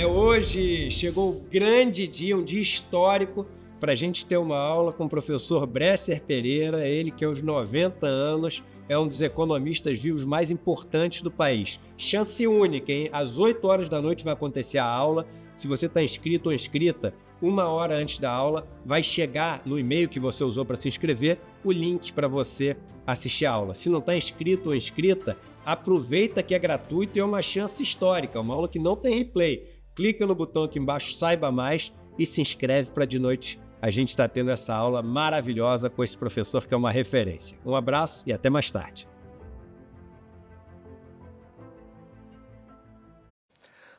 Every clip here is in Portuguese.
Hoje, chegou o grande dia, um dia histórico, para a gente ter uma aula com o professor Bresser Pereira, ele que aos 90 anos é um dos economistas vivos mais importantes do país. Chance única, hein? Às 8 horas da noite vai acontecer a aula. Se você está inscrito ou inscrita, 1 hora antes da aula, vai chegar no e-mail que você usou para se inscrever o link para você assistir a aula. Se não está inscrito ou inscrita, aproveita que é gratuito e é uma chance histórica, uma aula que não tem replay. Clica no botão aqui embaixo, saiba mais e se inscreve para de noite a gente está tendo essa aula maravilhosa com esse professor que é uma referência. Um abraço e até mais tarde.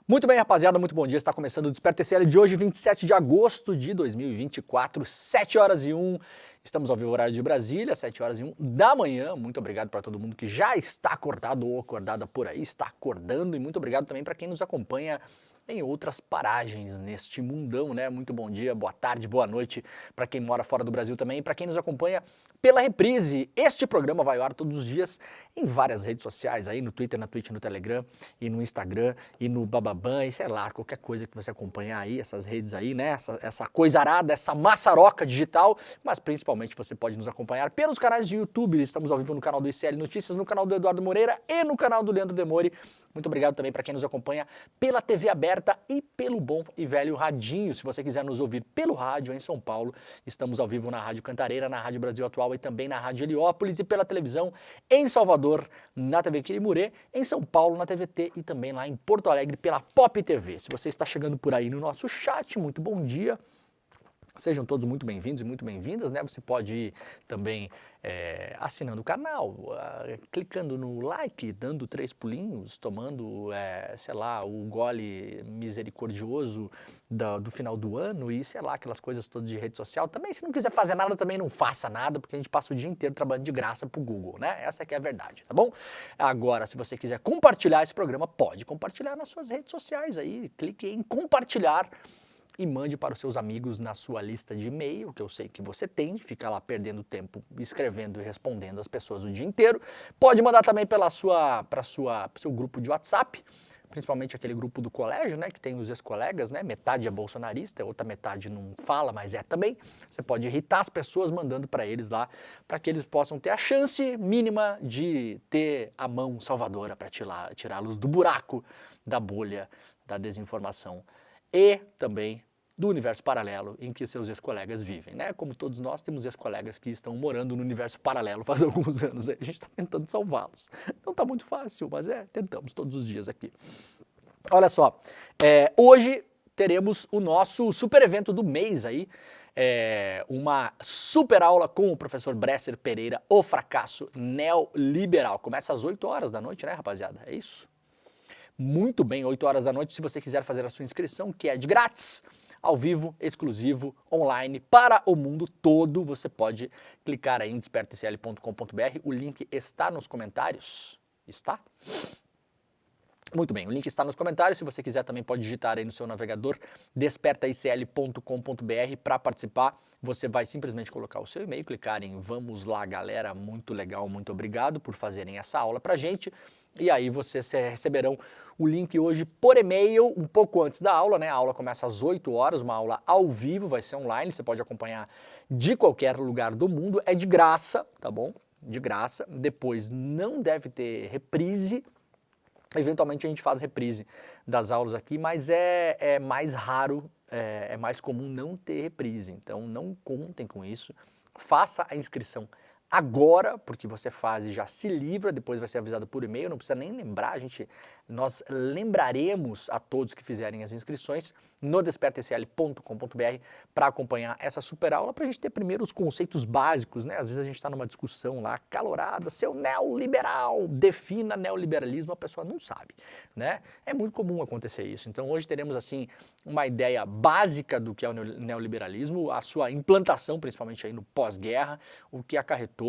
Muito bem, rapaziada, muito bom dia. Está começando o Desperta TCL de hoje, 27 de agosto de 2024, 7 horas e 1. Estamos ao vivo horário de Brasília, 7 horas e 1 da manhã. Muito obrigado para todo mundo que já está acordado ou acordada por aí, está acordando. E muito obrigado também para quem nos acompanha em outras paragens neste mundão, né? Muito bom dia, boa tarde, boa noite para quem mora fora do Brasil também e para quem nos acompanha pela reprise. Este programa vai ao ar todos os dias em várias redes sociais, aí no Twitter, na Twitch, no Telegram e no Instagram e no Bababan e sei lá, qualquer coisa que você acompanhar aí, essas redes aí, né? Essa coisa arada, essa maçaroca digital, mas principalmente você pode nos acompanhar pelos canais de YouTube. Estamos ao vivo no canal do ICL Notícias, no canal do Eduardo Moreira e no canal do Leandro Demori. Muito obrigado também para quem nos acompanha pela TV aberta e pelo bom e velho radinho. Se você quiser nos ouvir pelo rádio em São Paulo, estamos ao vivo na Rádio Cantareira, na Rádio Brasil Atual e também na Rádio Heliópolis, e pela televisão em Salvador, na TV Quirimurê, em São Paulo, na TVT e também lá em Porto Alegre pela Pop TV. Se você está chegando por aí no nosso chat, muito bom dia. Sejam todos muito bem-vindos e muito bem-vindas, né? Você pode ir também assinando o canal, clicando no like, dando 3 pulinhos, tomando, sei lá, o gole misericordioso do final do ano e, sei lá, aquelas coisas todas de rede social. Também, se não quiser fazer nada, também não faça nada, porque a gente passa o dia inteiro trabalhando de graça pro Google, né? Essa que é a verdade, tá bom? Agora, se você quiser compartilhar esse programa, pode compartilhar nas suas redes sociais aí, clique em compartilhar e mande para os seus amigos na sua lista de e-mail, que eu sei que você tem, fica lá perdendo tempo escrevendo e respondendo as pessoas o dia inteiro. Pode mandar também para seu grupo de WhatsApp, principalmente aquele grupo do colégio, né, que tem os ex-colegas, né, metade é bolsonarista, outra metade não fala, mas é também. Você pode irritar as pessoas mandando para eles lá, para que eles possam ter a chance mínima de ter a mão salvadora para tirá-los do buraco da bolha da desinformação e também do universo paralelo em que seus ex-colegas vivem, né? Como todos nós temos ex-colegas que estão morando no universo paralelo faz alguns anos, a gente está tentando salvá-los. Não está muito fácil, mas tentamos todos os dias aqui. Olha só, hoje teremos o nosso super evento do mês aí, uma super aula com o professor Bresser Pereira, O Fracasso Neoliberal. Começa às 8 horas da noite, né, rapaziada? É isso? Muito bem, 8 horas da noite, se você quiser fazer a sua inscrição, que é de grátis, ao vivo, exclusivo, online, para o mundo todo, você pode clicar aí em despertacl.com.br, o link está nos comentários, está? Muito bem, o link está nos comentários, se você quiser também pode digitar aí no seu navegador despertacl.com.br para participar. Você vai simplesmente colocar o seu e-mail, clicar em vamos lá galera, muito legal, muito obrigado por fazerem essa aula pra gente. E aí vocês receberão o link hoje por e-mail, um pouco antes da aula, né? A aula começa às 8 horas, uma aula ao vivo, vai ser online, você pode acompanhar de qualquer lugar do mundo, é de graça, tá bom? De graça, depois não deve ter reprise. Eventualmente a gente faz reprise das aulas aqui, mas é mais raro, é mais comum não ter reprise, então não contem com isso. Faça a inscrição agora, porque você faz e já se livra, depois vai ser avisado por e-mail, não precisa nem lembrar, nós lembraremos a todos que fizerem as inscrições no despertacl.com.br para acompanhar essa super aula, para a gente ter primeiro os conceitos básicos, né? Às vezes a gente está numa discussão lá calorada, seu neoliberal, defina neoliberalismo, a pessoa não sabe, né? É muito comum acontecer isso, então hoje teremos assim uma ideia básica do que é o neoliberalismo, a sua implantação, principalmente aí no pós-guerra, o que acarretou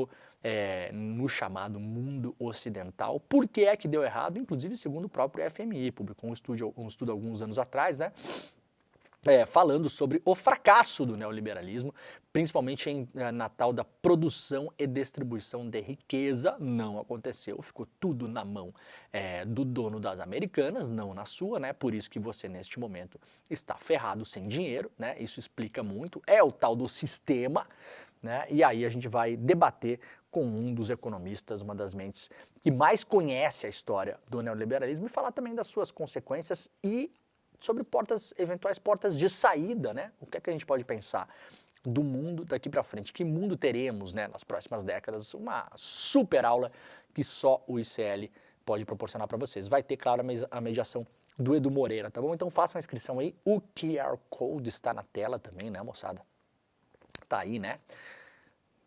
no chamado mundo ocidental. Por que é que deu errado? Inclusive, segundo o próprio FMI, publicou um estudo há alguns anos atrás, né? falando sobre o fracasso do neoliberalismo, principalmente na tal da produção e distribuição de riqueza. Não aconteceu, ficou tudo na mão do dono das Americanas, não na sua, né? Por isso que você, neste momento, está ferrado sem dinheiro, né? Isso explica muito, é o tal do sistema, né? E aí a gente vai debater com um dos economistas, uma das mentes que mais conhece a história do neoliberalismo, e falar também das suas consequências e sobre eventuais portas de saída, né? O que é que a gente pode pensar do mundo daqui para frente? Que mundo teremos, né, nas próximas décadas? Uma super aula que só o ICL pode proporcionar para vocês. Vai ter, claro, a mediação do Edu Moreira, tá bom? Então façam a inscrição aí. O QR Code está na tela também, né, moçada? Tá aí, né?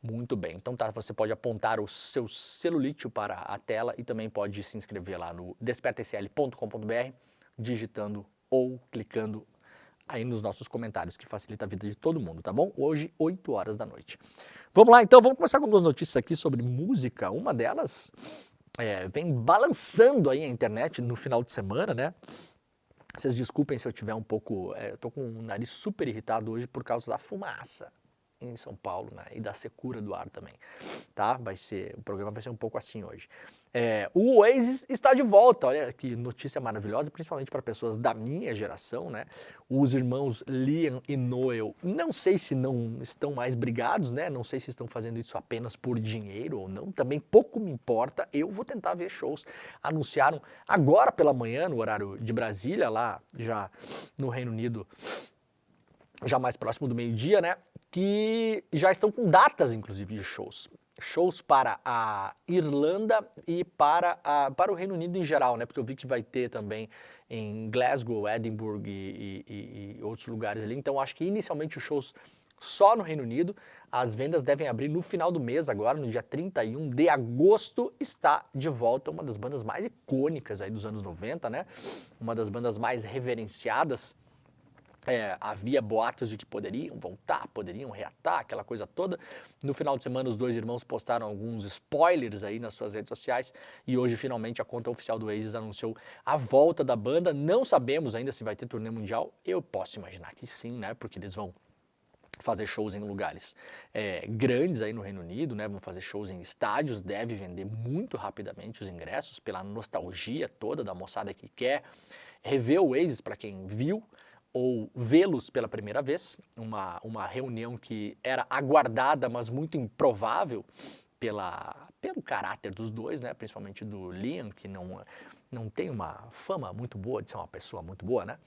Muito bem. Então tá, você pode apontar o seu celulite para a tela e também pode se inscrever lá no despertacl.com.br, digitando ou clicando aí nos nossos comentários, que facilita a vida de todo mundo, tá bom? Hoje, 8 horas da noite. Vamos lá, então, vamos começar com duas notícias aqui sobre música. Uma delas vem balançando aí a internet no final de semana, né? Vocês desculpem se eu tiver um pouco... eu tô com o nariz super irritado hoje por causa da fumaça em São Paulo, né? E da secura do ar também, tá? O programa vai ser um pouco assim hoje. O Oasis está de volta, olha que notícia maravilhosa, principalmente para pessoas da minha geração, né? Os irmãos Liam e Noel, não sei se não estão mais brigados, né? Não sei se estão fazendo isso apenas por dinheiro ou não, também pouco me importa, eu vou tentar ver shows. Anunciaram agora pela manhã, no horário de Brasília, lá já no Reino Unido, já mais próximo do meio-dia, né? Que já estão com datas, inclusive, de shows. Shows para a Irlanda e para o Reino Unido em geral, né? Porque eu vi que vai ter também em Glasgow, Edinburgh e outros lugares ali. Então, acho que inicialmente os shows só no Reino Unido. As vendas devem abrir no final do mês agora, no dia 31 de agosto. Está de volta uma das bandas mais icônicas aí dos anos 90, né? Uma das bandas mais reverenciadas. Havia boatos de que poderiam voltar, poderiam reatar, aquela coisa toda. No final de semana, os dois irmãos postaram alguns spoilers aí nas suas redes sociais e hoje, finalmente, a conta oficial do Oasis anunciou a volta da banda. Não sabemos ainda se vai ter turnê mundial. Eu posso imaginar que sim, né? Porque eles vão fazer shows em lugares grandes aí no Reino Unido, né? Vão fazer shows em estádios, deve vender muito rapidamente os ingressos pela nostalgia toda da moçada que quer rever o Oasis, para quem viu, ou vê-los pela primeira vez, uma reunião que era aguardada, mas muito improvável pelo caráter dos dois, né? Principalmente do Liam, que não tem uma fama muito boa de ser uma pessoa muito boa, né?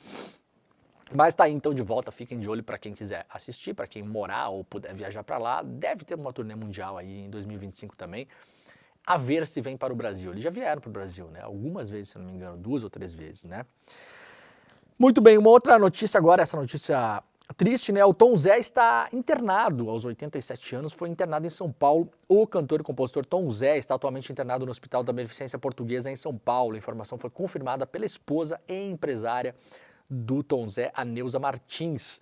Mas tá aí então de volta, fiquem de olho para quem quiser assistir, para quem morar ou puder viajar para lá. Deve ter uma turnê mundial aí em 2025 também, a ver se vem para o Brasil. Eles já vieram para o Brasil, né? Algumas vezes, se não me engano, 2 ou 3 vezes, né? Muito bem, uma outra notícia agora, essa notícia triste, né? O Tom Zé está internado aos 87 anos, foi internado em São Paulo. O cantor e compositor Tom Zé está atualmente internado no Hospital da Beneficência Portuguesa em São Paulo. A informação foi confirmada pela esposa e empresária do Tom Zé, a Neuza Martins.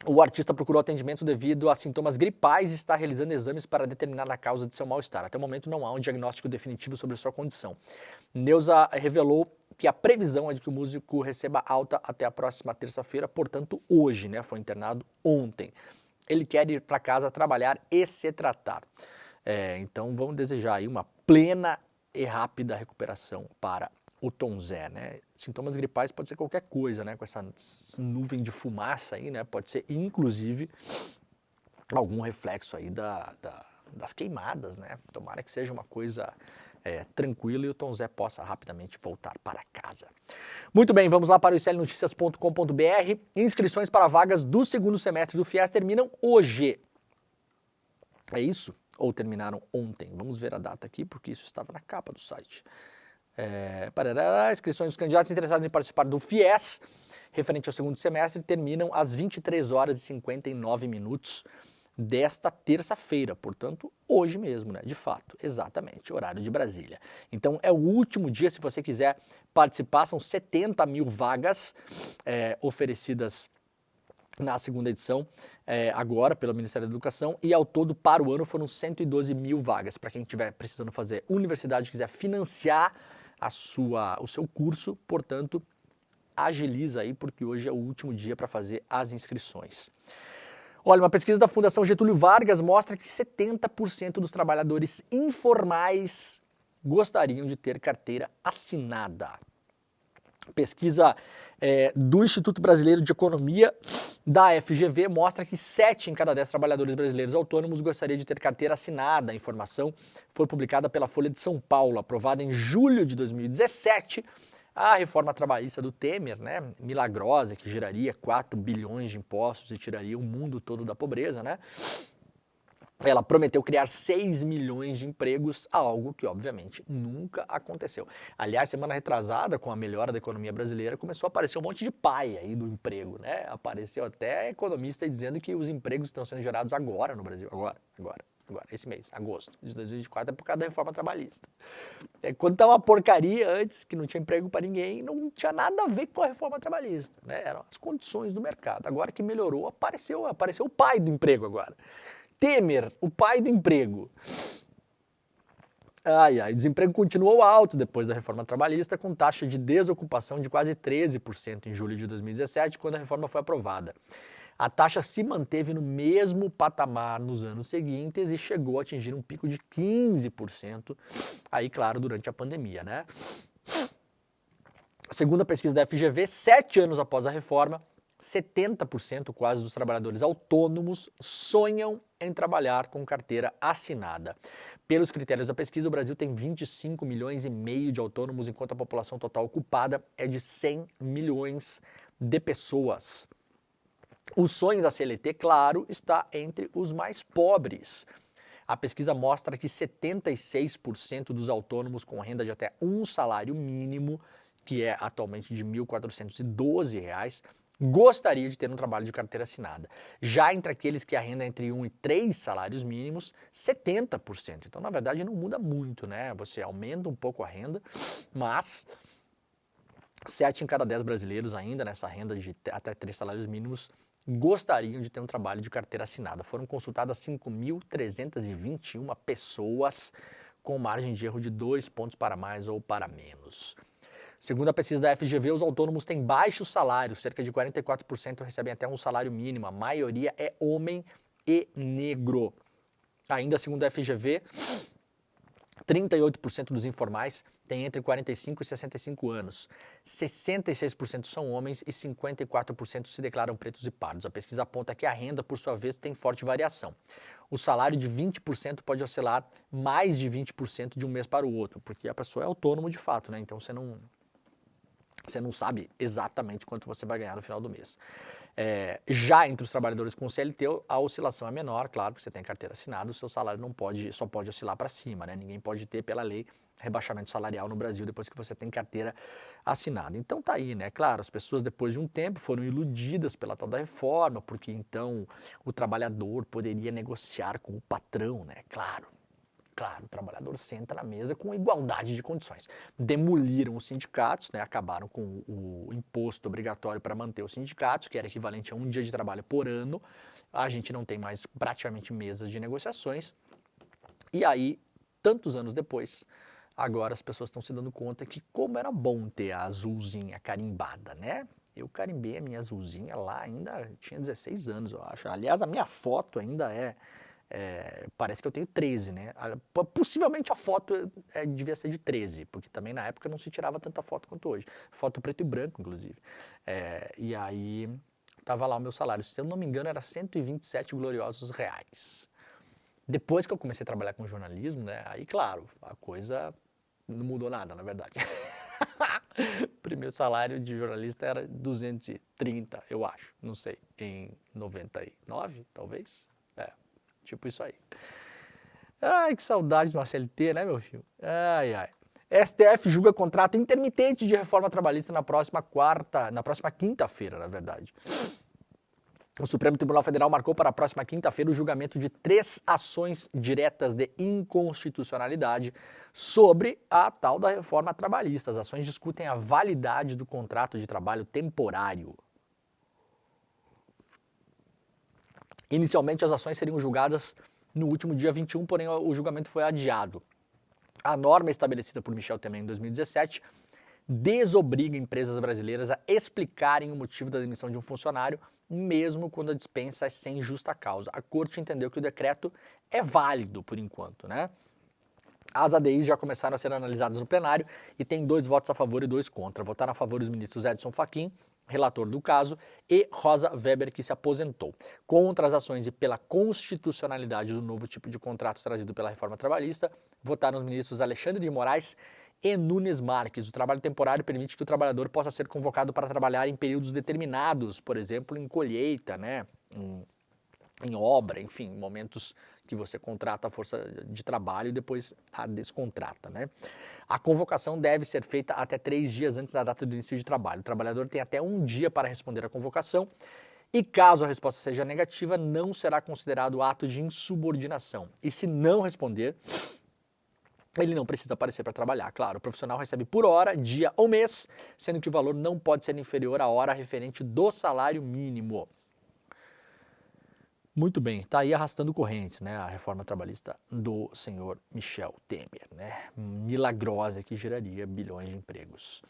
O artista procurou atendimento devido a sintomas gripais e está realizando exames para determinar a causa de seu mal-estar. Até o momento não há um diagnóstico definitivo sobre sua condição. Neuza revelou que a previsão é de que o músico receba alta até a próxima terça-feira, portanto hoje, né? Foi internado ontem. Ele quer ir para casa trabalhar e se tratar. Então vamos desejar aí uma plena e rápida recuperação para o Tom Zé, né? Sintomas gripais pode ser qualquer coisa, né? Com essa nuvem de fumaça aí, né? Pode ser, inclusive, algum reflexo aí das queimadas, né? Tomara que seja uma coisa tranquila e o Tom Zé possa rapidamente voltar para casa. Muito bem, vamos lá para o iclnoticias.com.br. Inscrições para vagas do segundo semestre do FIES terminam hoje. É isso? Ou terminaram ontem? Vamos ver a data aqui, porque isso estava na capa do site. Inscrições dos candidatos interessados em participar do FIES, referente ao segundo semestre, terminam às 23 horas e 59 minutos desta terça-feira, portanto, hoje mesmo, né? De fato, exatamente, horário de Brasília. Então, é o último dia, se você quiser participar, são 70 mil vagas oferecidas na segunda edição, agora pelo Ministério da Educação, e ao todo para o ano foram 112 mil vagas. Para quem estiver precisando fazer universidade, quiser financiar o seu curso, portanto, agiliza aí, porque hoje é o último dia para fazer as inscrições. Olha, uma pesquisa da Fundação Getúlio Vargas mostra que 70% dos trabalhadores informais gostariam de ter carteira assinada. Pesquisa do Instituto Brasileiro de Economia, da FGV, mostra que 7 em cada 10 trabalhadores brasileiros autônomos gostariam de ter carteira assinada. A informação foi publicada pela Folha de São Paulo, aprovada em julho de 2017. A reforma trabalhista do Temer, né, milagrosa, que geraria 4 bilhões de impostos e tiraria o mundo todo da pobreza, né? Ela prometeu criar 6 milhões de empregos, algo que, obviamente, nunca aconteceu. Aliás, semana retrasada, com a melhora da economia brasileira, começou a aparecer um monte de pai aí do emprego, né? Apareceu até economista dizendo que os empregos estão sendo gerados agora no Brasil. Agora, esse mês, agosto de 2024, é por causa da reforma trabalhista. Quando estava uma porcaria antes, que não tinha emprego para ninguém, não tinha nada a ver com a reforma trabalhista, né? Eram as condições do mercado. Agora que melhorou, apareceu o pai do emprego agora. Temer, o pai do emprego. O desemprego continuou alto depois da reforma trabalhista, com taxa de desocupação de quase 13% em julho de 2017, quando a reforma foi aprovada. A taxa se manteve no mesmo patamar nos anos seguintes e chegou a atingir um pico de 15%, aí, claro, durante a pandemia, né? Segundo a pesquisa da FGV, 7 anos após a reforma, 70% quase dos trabalhadores autônomos sonham em trabalhar com carteira assinada. Pelos critérios da pesquisa, o Brasil tem 25 milhões e meio de autônomos, enquanto a população total ocupada é de 100 milhões de pessoas. O sonho da CLT, claro, está entre os mais pobres. A pesquisa mostra que 76% dos autônomos com renda de até um salário mínimo, que é atualmente de R$ 1.412, gostaria de ter um trabalho de carteira assinada. Já entre aqueles que a renda é entre 1 e 3 salários mínimos, 70%. Então, na verdade, não muda muito, né? Você aumenta um pouco a renda, mas 7 em cada 10 brasileiros ainda nessa renda de até 3 salários mínimos gostariam de ter um trabalho de carteira assinada. Foram consultadas 5.321 pessoas com margem de erro de 2 pontos para mais ou para menos. Segundo a pesquisa da FGV, os autônomos têm baixos salários, cerca de 44% recebem até um salário mínimo, a maioria é homem e negro. Ainda segundo a FGV, 38% dos informais têm entre 45 e 65 anos, 66% são homens e 54% se declaram pretos e pardos. A pesquisa aponta que a renda, por sua vez, tem forte variação. O salário de 20% pode oscilar mais de 20% de um mês para o outro, porque a pessoa é autônomo de fato, né? Então você não sabe exatamente quanto você vai ganhar no final do mês. Já entre os trabalhadores com CLT, a oscilação é menor, claro, porque você tem carteira assinada, o seu salário só pode oscilar para cima, né? Ninguém pode ter, pela lei, rebaixamento salarial no Brasil depois que você tem carteira assinada. Então tá aí, né? Claro, as pessoas depois de um tempo foram iludidas pela tal da reforma, porque então o trabalhador poderia negociar com o patrão, né? Claro, o trabalhador senta na mesa com igualdade de condições. Demoliram os sindicatos, né, acabaram com o imposto obrigatório para manter os sindicatos, que era equivalente a um dia de trabalho por ano. A gente não tem mais praticamente mesas de negociações. E aí, tantos anos depois, agora as pessoas estão se dando conta que como era bom ter a azulzinha carimbada, né? Eu carimbei a minha azulzinha lá, ainda tinha 16 anos, eu acho. Aliás, a minha foto ainda parece que eu tenho 13, né? Possivelmente a foto devia ser de 13, porque também na época não se tirava tanta foto quanto hoje. Foto preto e branco, inclusive. E aí tava lá o meu salário. Se eu não me engano, era 127 gloriosos reais. Depois que eu comecei a trabalhar com jornalismo, né? Aí, claro, a coisa não mudou nada, na verdade. Primeiro salário de jornalista era 230, eu acho, não sei, em 99, talvez. Tipo isso aí. Ai, que saudade de uma CLT, né, meu filho? STF julga contrato intermitente de reforma trabalhista na próxima quinta-feira, na verdade. O Supremo Tribunal Federal marcou para a próxima quinta-feira o julgamento de 3 ações diretas de inconstitucionalidade sobre a tal da reforma trabalhista. As ações discutem a validade do contrato de trabalho temporário. Inicialmente, as ações seriam julgadas no último dia 21, porém o julgamento foi adiado. A norma estabelecida por Michel Temer em 2017 desobriga empresas brasileiras a explicarem o motivo da demissão de um funcionário, mesmo quando a dispensa é sem justa causa. A Corte entendeu que o decreto é válido por enquanto, né? As ADIs já começaram a ser analisadas no plenário e tem 2 votos a favor e 2 contra. Votaram a favor os ministros Edson Fachin, relator do caso, e Rosa Weber, que se aposentou. Contra as ações e pela constitucionalidade do novo tipo de contrato trazido pela reforma trabalhista, votaram os ministros Alexandre de Moraes e Nunes Marques. O trabalho temporário permite que o trabalhador possa ser convocado para trabalhar em períodos determinados, por exemplo, em colheita, né? Em obra, enfim, momentos que você contrata a força de trabalho e depois a descontrata, né? A convocação deve ser feita até 3 dias antes da data do início de trabalho. O trabalhador tem até 1 dia para responder à convocação e, caso a resposta seja negativa, não será considerado ato de insubordinação. E se não responder, ele não precisa aparecer para trabalhar. Claro, o profissional recebe por hora, dia ou mês, sendo que o valor não pode ser inferior à hora referente do salário mínimo. Muito bem, está aí arrastando correntes, né, a reforma trabalhista do senhor Michel Temer, né, milagrosa que geraria bilhões de empregos.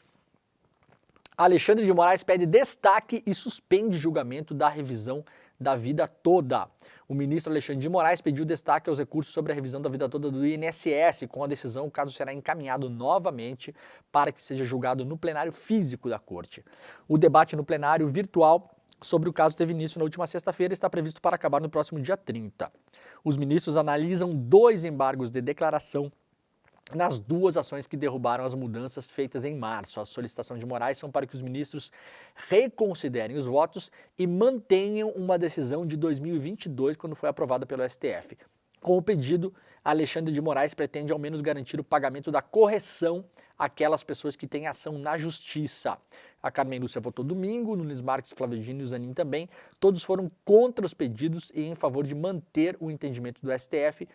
Alexandre de Moraes pede destaque e suspende julgamento da revisão da vida toda. O ministro Alexandre de Moraes pediu destaque aos recursos sobre a revisão da vida toda do INSS. Com a decisão, o caso será encaminhado novamente para que seja julgado no plenário físico da Corte. O debate no plenário virtual sobre o caso teve início na última sexta-feira e está previsto para acabar no próximo dia 30. Os ministros analisam 2 embargos de declaração nas 2 ações que derrubaram as mudanças feitas em março. A solicitação de Moraes são para que os ministros reconsiderem os votos e mantenham uma decisão de 2022, quando foi aprovada pelo STF. Com o pedido, Alexandre de Moraes pretende ao menos garantir o pagamento da correção àquelas pessoas que têm ação na justiça. A Carmen Lúcia votou domingo, Nunes Marques, Flávio Dino e Zanin também. Todos foram contra os pedidos e em favor de manter o entendimento do STF,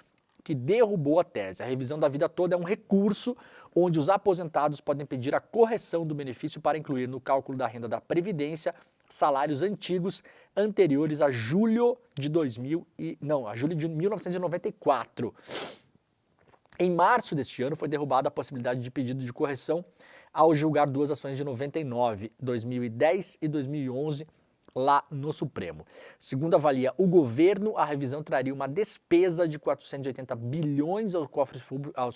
que derrubou a tese. A revisão da vida toda é um recurso onde os aposentados podem pedir a correção do benefício para incluir no cálculo da renda da Previdência salários antigos anteriores a julho de 1994. Em março deste ano foi derrubada a possibilidade de pedido de correção ao julgar 2 ações de 99, 2010 e 2011 lá no Supremo. Segundo avalia o governo, a revisão traria uma despesa de 480 bilhões aos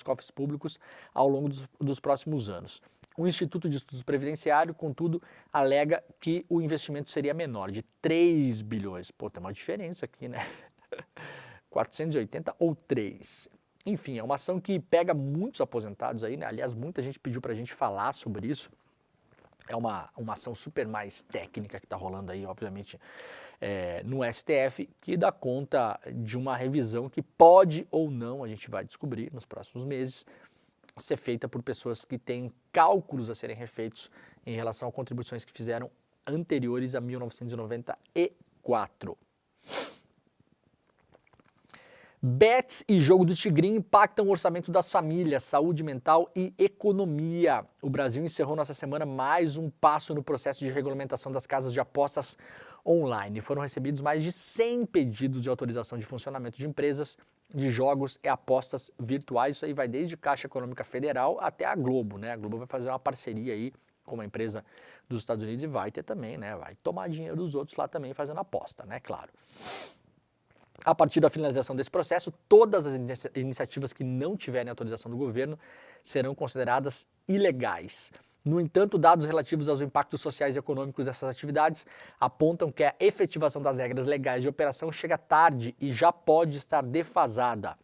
cofres públicos ao longo dos próximos anos. O Instituto de Estudos Previdenciário, contudo, alega que o investimento seria menor, de 3 bilhões. Pô, tem uma diferença aqui, né? 480 ou 3. Enfim, é uma ação que pega muitos aposentados aí, né? Aliás, muita gente pediu pra gente falar sobre isso. É uma ação super mais técnica que está rolando aí, obviamente, no STF, que dá conta de uma revisão que pode ou não, a gente vai descobrir nos próximos meses, ser feita por pessoas que têm cálculos a serem refeitos em relação a contribuições que fizeram anteriores a 1994. Bets e jogo do tigrinho impactam o orçamento das famílias, saúde mental e economia. O Brasil encerrou nessa semana mais um passo no processo de regulamentação das casas de apostas online. Foram recebidos mais de 100 pedidos de autorização de funcionamento de empresas de jogos e apostas virtuais. Isso aí vai desde Caixa Econômica Federal até a Globo, né? A Globo vai fazer uma parceria aí com uma empresa dos Estados Unidos e vai ter também, né? Vai tomar dinheiro dos outros lá também fazendo aposta, né? Claro. A partir da finalização desse processo, todas as iniciativas que não tiverem autorização do governo serão consideradas ilegais. No entanto, dados relativos aos impactos sociais e econômicos dessas atividades apontam que a efetivação das regras legais de operação chega tarde e já pode estar defasada.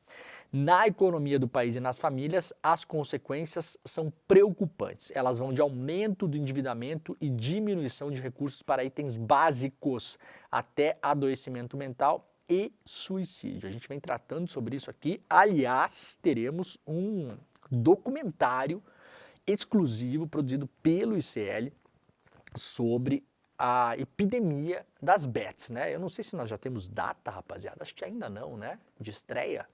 Na economia do país e nas famílias, as consequências são preocupantes. Elas vão de aumento do endividamento e diminuição de recursos para itens básicos, até adoecimento mental e suicídio. A gente vem tratando sobre isso aqui. Aliás, teremos um documentário exclusivo produzido pelo ICL sobre a epidemia das bets, né? Eu não sei se nós já temos data, rapaziada. Acho que ainda não, né? De estreia.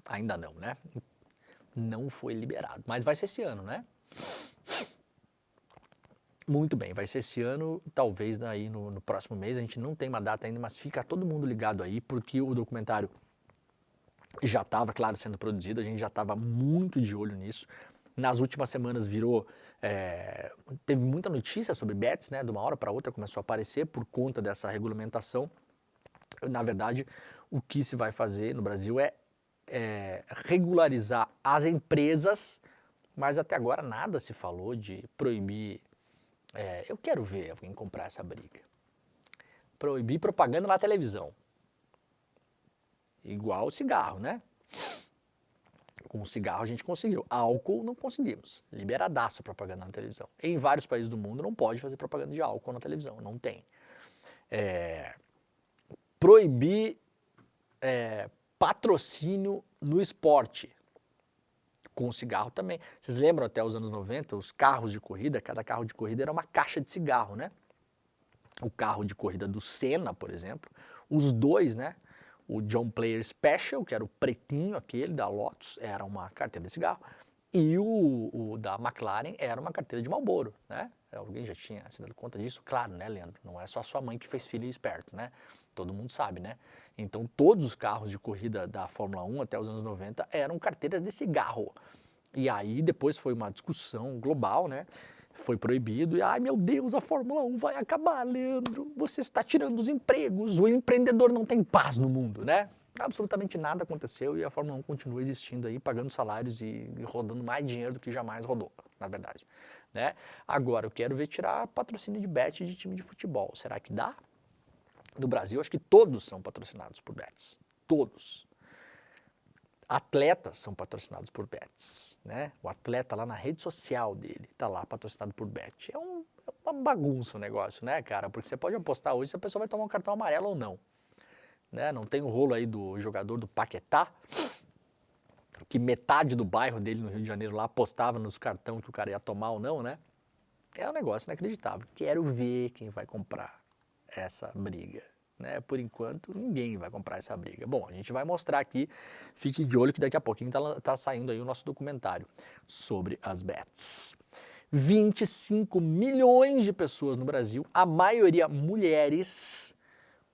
Ainda não, né? Não foi liberado. Mas vai ser esse ano, né? Muito bem, vai ser esse ano, talvez aí no próximo mês. A gente não tem uma data ainda, mas fica todo mundo ligado aí, porque o documentário já estava, claro, sendo produzido, a gente já estava muito de olho nisso. Nas últimas semanas teve muita notícia sobre bets, né? De uma hora para outra começou a aparecer por conta dessa regulamentação. Na verdade, o que se vai fazer no Brasil é regularizar as empresas, mas até agora nada se falou de proibir. Eu quero ver alguém comprar essa briga. Proibir propaganda na televisão. Igual cigarro, né? Com cigarro a gente conseguiu. Álcool não conseguimos. Liberadaço propaganda na televisão. Em vários países do mundo não pode fazer propaganda de álcool na televisão. Não tem. Proibir patrocínio no esporte. Com cigarro também. Vocês lembram até os anos 90, os carros de corrida, cada carro de corrida era uma caixa de cigarro, né? O carro de corrida do Senna, por exemplo, os dois, né? O John Player Special, que era o pretinho aquele da Lotus, era uma carteira de cigarro, e o da McLaren era uma carteira de Marlboro, né? Alguém já tinha se dado conta disso? Claro, né, Leandro? Não é só sua mãe que fez filho esperto, né? Todo mundo sabe, né? Então, todos os carros de corrida da Fórmula 1 até os anos 90 eram carteiras de cigarro. E aí, depois foi uma discussão global, né? Foi proibido e, ai meu Deus, a Fórmula 1 vai acabar, Leandro. Você está tirando os empregos, o empreendedor não tem paz no mundo, né? Absolutamente nada aconteceu e a Fórmula 1 continua existindo aí, pagando salários e rodando mais dinheiro do que jamais rodou, na verdade. Né? Agora, eu quero ver tirar patrocínio de bet de time de futebol. Será que dá? No Brasil, acho que todos são patrocinados por bets. Todos. Atletas são patrocinados por bets, né? O atleta lá na rede social dele está lá patrocinado por bet. É uma bagunça o negócio, né, cara? Porque você pode apostar hoje se a pessoa vai tomar um cartão amarelo ou não. Né? Não tem o rolo aí do jogador do Paquetá, que metade do bairro dele no Rio de Janeiro lá apostava nos cartões que o cara ia tomar ou não, né? É um negócio inacreditável. Quero ver quem vai comprar essa briga. Né? Por enquanto, ninguém vai comprar essa briga. Bom, a gente vai mostrar aqui, fique de olho que daqui a pouquinho tá saindo aí o nosso documentário sobre as bets. 25 milhões de pessoas no Brasil, a maioria mulheres,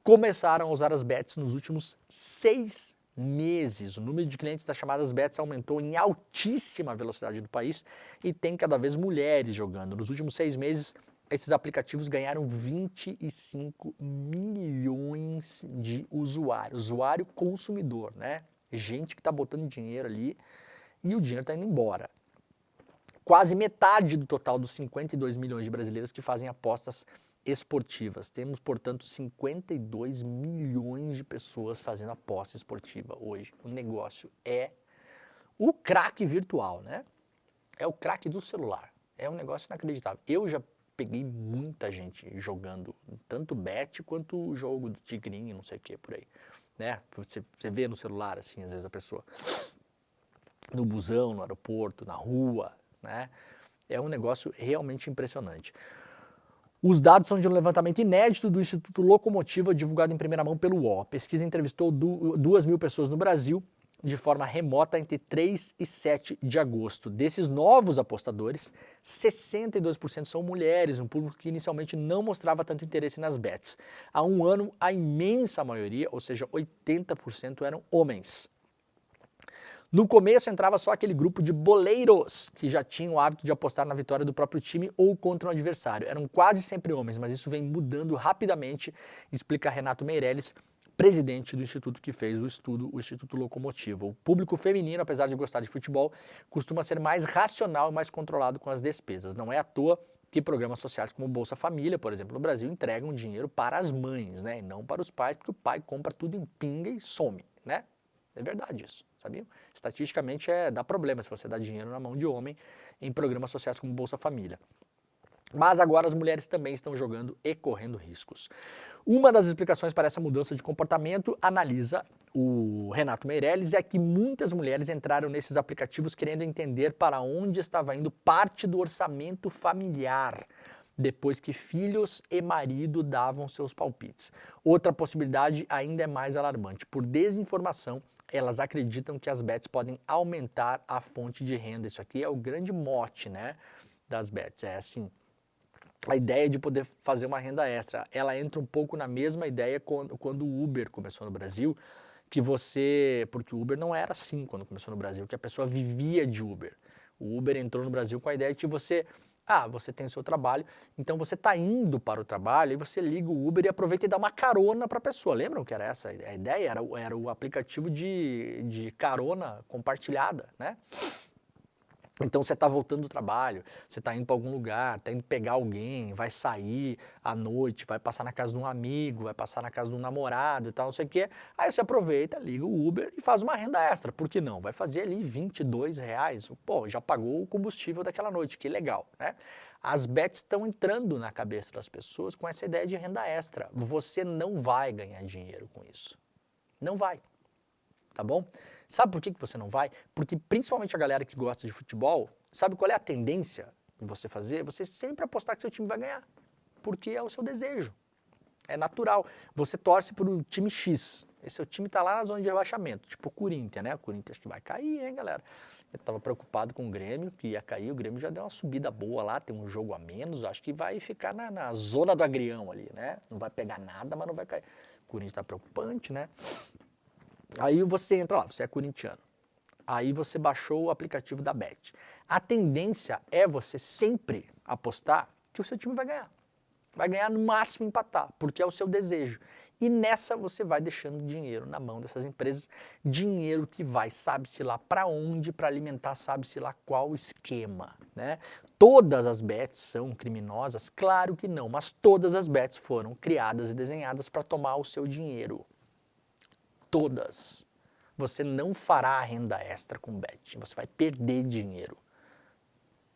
começaram a usar as bets nos últimos 6 meses. O número de clientes das chamadas bets aumentou em altíssima velocidade no país e tem cada vez mulheres jogando. Nos últimos 6 meses, esses aplicativos ganharam 25 milhões de usuários. Usuário consumidor, né? Gente que está botando dinheiro ali e o dinheiro está indo embora. Quase metade do total dos 52 milhões de brasileiros que fazem apostas esportivas. Temos, portanto, 52 milhões de pessoas fazendo aposta esportiva hoje. O negócio é o craque virtual, né? É o craque do celular. É um negócio inacreditável. Eu já peguei muita gente jogando tanto bet quanto o jogo do Tigrinho, não sei o que, por aí. Né? Você vê no celular, assim, às vezes a pessoa no busão, no aeroporto, na rua, né? É um negócio realmente impressionante. Os dados são de um levantamento inédito do Instituto Locomotiva, divulgado em primeira mão pelo UOL. A pesquisa entrevistou 2.000 pessoas no Brasil, de forma remota entre 3 e 7 de agosto. Desses novos apostadores, 62% são mulheres, um público que inicialmente não mostrava tanto interesse nas bets. Há um ano, a imensa maioria, ou seja, 80%, eram homens. No começo entrava só aquele grupo de boleiros, que já tinham o hábito de apostar na vitória do próprio time ou contra um adversário. Eram quase sempre homens, mas isso vem mudando rapidamente, explica Renato Meirelles, presidente do instituto que fez o estudo, o Instituto Locomotiva. O público feminino, apesar de gostar de futebol, costuma ser mais racional e mais controlado com as despesas. Não é à toa que programas sociais como Bolsa Família, por exemplo, no Brasil, entregam dinheiro para as mães, né, e não para os pais, porque o pai compra tudo em pinga e some, né? É verdade isso, sabiam? Estatisticamente dá problema se você dá dinheiro na mão de homem em programas sociais como Bolsa Família. Mas agora as mulheres também estão jogando e correndo riscos. Uma das explicações para essa mudança de comportamento, analisa o Renato Meirelles, é que muitas mulheres entraram nesses aplicativos querendo entender para onde estava indo parte do orçamento familiar, depois que filhos e marido davam seus palpites. Outra possibilidade ainda é mais alarmante. Por desinformação, elas acreditam que as bets podem aumentar a fonte de renda. Isso aqui é o grande mote, né, das bets. É assim, a ideia de poder fazer uma renda extra, ela entra um pouco na mesma ideia quando o Uber começou no Brasil, que você... Porque o Uber não era assim quando começou no Brasil, que a pessoa vivia de Uber. O Uber entrou no Brasil com a ideia de que você... você tem o seu trabalho, então você está indo para o trabalho e você liga o Uber e aproveita e dá uma carona para a pessoa. Lembram que era essa a ideia? Era o aplicativo de carona compartilhada, né? Então você está voltando do trabalho, você está indo para algum lugar, está indo pegar alguém, vai sair à noite, vai passar na casa de um amigo, vai passar na casa de um namorado e tal, não sei o quê. Aí você aproveita, liga o Uber e faz uma renda extra. Por que não? Vai fazer ali R$22. Pô, já pagou o combustível daquela noite, que legal, né? As bets estão entrando na cabeça das pessoas com essa ideia de renda extra. Você não vai ganhar dinheiro com isso. Não vai. Tá bom? Sabe por que você não vai? Porque principalmente a galera que gosta de futebol, sabe qual é a tendência de você fazer? Você sempre apostar que seu time vai ganhar, porque é o seu desejo. É natural. Você torce para o time X, esse seu time está lá na zona de rebaixamento, tipo o Corinthians, né? O Corinthians que vai cair, hein, galera? Eu estava preocupado com o Grêmio, que ia cair, o Grêmio já deu uma subida boa lá, tem um jogo a menos, acho que vai ficar na zona do agrião ali, né? Não vai pegar nada, mas não vai cair. O Corinthians está preocupante, né? Aí você entra lá, você é corintiano. Aí você baixou o aplicativo da Bet. A tendência é você sempre apostar que o seu time vai ganhar. Vai ganhar no máximo empatar, porque é o seu desejo. E nessa você vai deixando dinheiro na mão dessas empresas, dinheiro que vai, sabe-se lá para onde, para alimentar, sabe-se lá qual esquema, né? Todas as bets são criminosas? Claro que não, mas todas as bets foram criadas e desenhadas para tomar o seu dinheiro. Todas. Você não fará renda extra com bet, você vai perder dinheiro.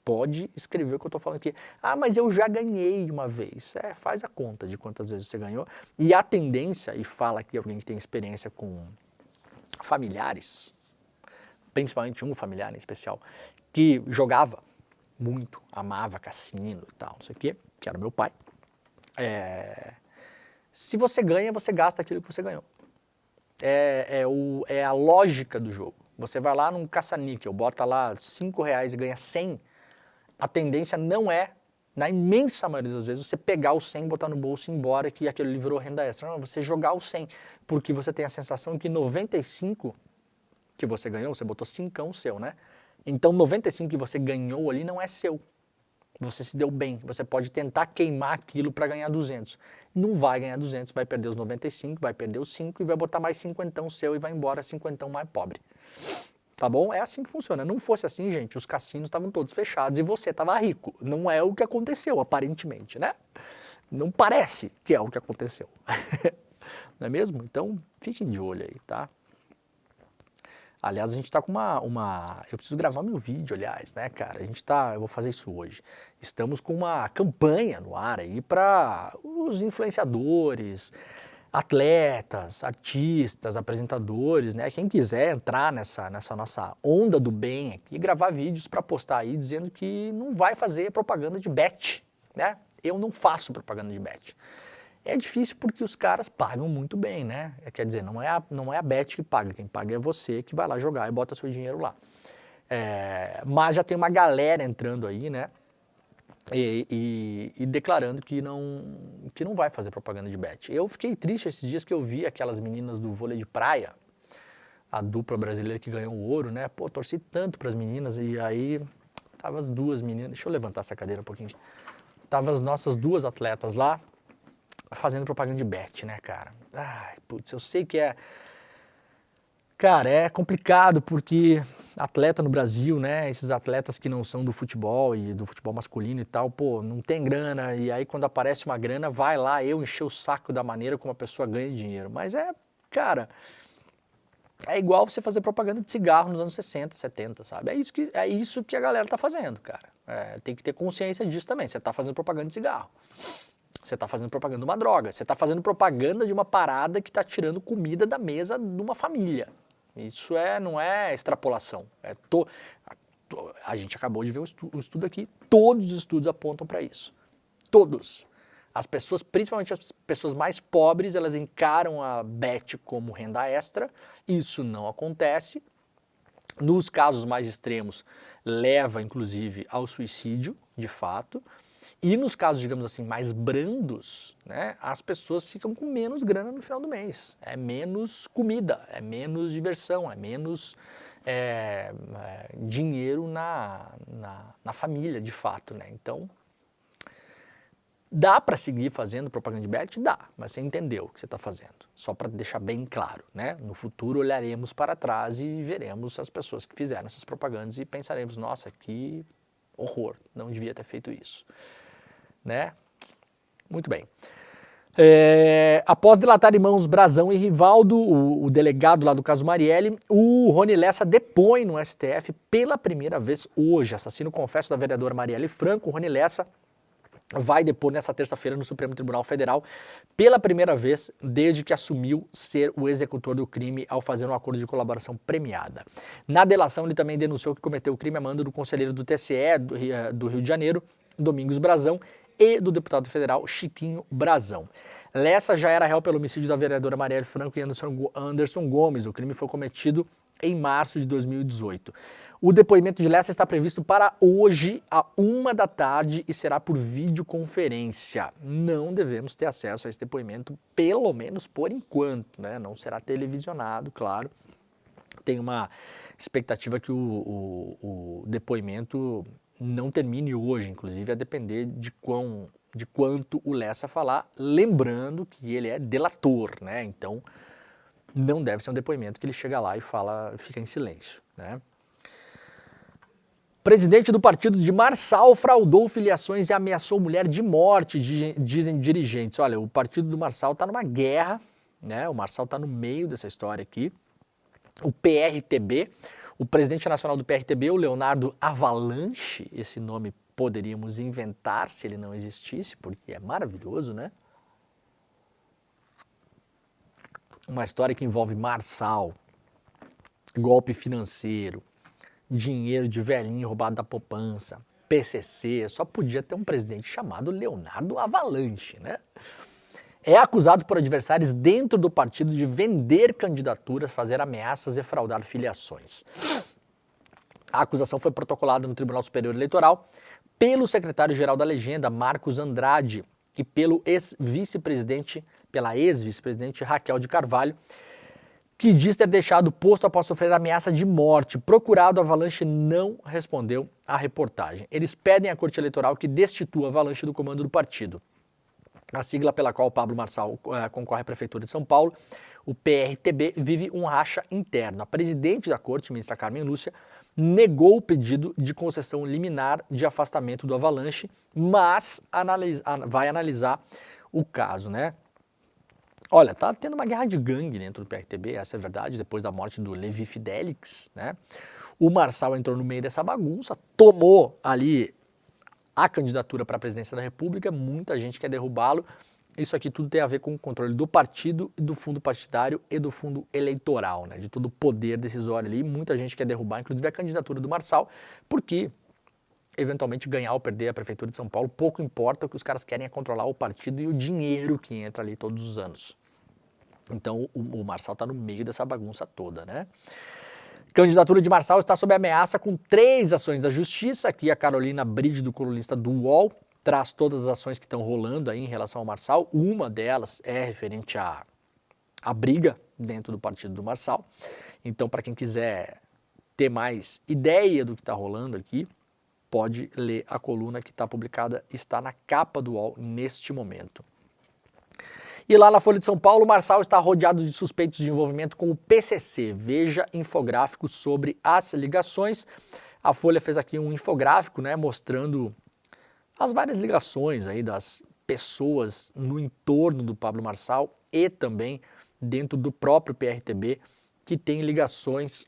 Pode escrever o que eu estou falando aqui. Mas eu já ganhei uma vez. Faz a conta de quantas vezes você ganhou. E a tendência, e fala aqui alguém que tem experiência com familiares, principalmente um familiar em especial, que jogava muito, amava cassino e tal, não sei o quê, que era meu pai. Se você ganha, você gasta aquilo que você ganhou. É a lógica do jogo. Você vai lá num caça-níquel, bota lá R$5 e ganha 100, a tendência não é, na imensa maioria das vezes, você pegar o 100, botar no bolso e ir embora, que aquilo livrou renda extra. Não, você jogar o 100, porque você tem a sensação que 95 que você ganhou, você botou 5 seu, né? Então 95 que você ganhou ali não é seu. Você se deu bem, você pode tentar queimar aquilo para ganhar 200. Não vai ganhar 200, vai perder os 95, vai perder os 5 e vai botar mais 50 seu e vai embora 50 mais pobre. Tá bom? É assim que funciona. Não fosse assim, gente, os cassinos estavam todos fechados e você estava rico. Não é o que aconteceu, aparentemente, né? Não parece que é o que aconteceu. Não é mesmo? Então, fiquem de olho aí, tá? Aliás, a gente está com eu preciso gravar meu vídeo, aliás, né, cara? Eu vou fazer isso hoje. Estamos com uma campanha no ar aí para os influenciadores, atletas, artistas, apresentadores, né? Quem quiser entrar nessa nossa onda do bem aqui, gravar vídeos para postar aí dizendo que não vai fazer propaganda de bet, né? Eu não faço propaganda de bet. É difícil porque os caras pagam muito bem, né? Quer dizer, não é a bet que paga, quem paga é você que vai lá jogar e bota seu dinheiro lá. Mas já tem uma galera entrando aí, né? E declarando que não vai fazer propaganda de bet. Eu fiquei triste esses dias que eu vi aquelas meninas do vôlei de praia, a dupla brasileira que ganhou o ouro, né? Pô, torci tanto para as meninas e aí tava as duas meninas, deixa eu levantar essa cadeira um pouquinho. Tava as nossas duas atletas lá fazendo propaganda de bet, né, cara? Ai, putz, eu sei que Cara, é complicado porque atleta no Brasil, né, esses atletas que não são do futebol e do futebol masculino e tal, pô, não tem grana e aí quando aparece uma grana, vai lá eu encher o saco da maneira como a pessoa ganha dinheiro. Mas cara, é igual você fazer propaganda de cigarro nos anos 60, 70, sabe? É isso que a galera tá fazendo, cara. Tem que ter consciência disso também, você tá fazendo propaganda de cigarro. Você está fazendo propaganda de uma droga, você está fazendo propaganda de uma parada que está tirando comida da mesa de uma família. Isso não é extrapolação. A gente acabou de ver o estudo aqui, todos os estudos apontam para isso. Todos. As pessoas, principalmente as pessoas mais pobres, elas encaram a bet como renda extra. Isso não acontece. Nos casos mais extremos, leva inclusive ao suicídio, de fato. E nos casos, digamos assim, mais brandos, né, as pessoas ficam com menos grana no final do mês. É menos comida, é menos diversão, é menos dinheiro na família, de fato, né? Então, dá para seguir fazendo propaganda de bet? Dá, mas você entendeu o que você está fazendo. Só para deixar bem claro, né? No futuro olharemos para trás e veremos as pessoas que fizeram essas propagandas e pensaremos, nossa, que horror, não devia ter feito isso. Né? Muito bem. Após delatar irmãos Brazão e Rivaldo, o delegado lá do caso Marielle, o Rony Lessa depõe no STF pela primeira vez hoje. Assassino confesso da vereadora Marielle Franco, o Rony Lessa vai depor nessa terça-feira no Supremo Tribunal Federal pela primeira vez desde que assumiu ser o executor do crime ao fazer um acordo de colaboração premiada. Na delação, ele também denunciou que cometeu o crime a mando do conselheiro do TSE do Rio de Janeiro, Domingos Brazão, e do deputado federal Chiquinho Brazão. Lessa já era réu pelo homicídio da vereadora Marielle Franco e Anderson Gomes. O crime foi cometido em março de 2018. O depoimento de Lessa está previsto para hoje, à 13h, e será por videoconferência. Não devemos ter acesso a esse depoimento, pelo menos por enquanto, né? Não será televisionado, claro. Tem uma expectativa que o depoimento não termine hoje, inclusive a depender de quanto o Lessa falar, lembrando que ele é delator, né? Então, não deve ser um depoimento que ele chega lá e fica em silêncio, né? Presidente do partido de Marçal fraudou filiações e ameaçou mulher de morte, dizem dirigentes. Olha, o partido do Marçal está numa guerra, né? O Marçal está no meio dessa história aqui. O PRTB, o presidente nacional do PRTB, o Leonardo Avalanche, esse nome poderíamos inventar se ele não existisse, porque é maravilhoso, né? Uma história que envolve Marçal, golpe financeiro, dinheiro de velhinho roubado da poupança, PCC, só podia ter um presidente chamado Leonardo Avalanche, né? É acusado por adversários dentro do partido de vender candidaturas, fazer ameaças e fraudar filiações. A acusação foi protocolada no Tribunal Superior Eleitoral pelo secretário-geral da Legenda, Marcos Andrade, e pela ex-vice-presidente Raquel de Carvalho, que diz ter deixado o posto após sofrer ameaça de morte. Procurado, Avalanche não respondeu à reportagem. Eles pedem à Corte Eleitoral que destitua Avalanche do comando do partido. A sigla pela qual Pablo Marçal concorre à Prefeitura de São Paulo, o PRTB, vive um racha interno. A presidente da Corte, ministra Carmen Lúcia, negou o pedido de concessão liminar de afastamento do Avalanche, mas vai analisar o caso, né? Olha, tá tendo uma guerra de gangue dentro do PRTB, essa é verdade, depois da morte do Levi Fidelix, né? O Marçal entrou no meio dessa bagunça, tomou ali a candidatura para a presidência da República, muita gente quer derrubá-lo. Isso aqui tudo tem a ver com o controle do partido, do fundo partidário e do fundo eleitoral, né? De todo o poder decisório ali. Muita gente quer derrubar, inclusive, a candidatura do Marçal, porque eventualmente ganhar ou perder a Prefeitura de São Paulo, pouco importa, o que os caras querem é controlar o partido e o dinheiro que entra ali todos os anos. Então o Marçal está no meio dessa bagunça toda, né? Candidatura de Marçal está sob ameaça com 3 ações da Justiça. Aqui a Carolina Bride, do colunista do UOL, traz todas as ações que estão rolando aí em relação ao Marçal. Uma delas é referente à briga dentro do partido do Marçal. Então, para quem quiser ter mais ideia do que está rolando aqui, pode ler a coluna que está publicada, está na capa do UOL neste momento. E lá na Folha de São Paulo, o Marçal está rodeado de suspeitos de envolvimento com o PCC. Veja infográfico sobre as ligações. A Folha fez aqui um infográfico, né, mostrando as várias ligações aí das pessoas no entorno do Pablo Marçal e também dentro do próprio PRTB que tem ligações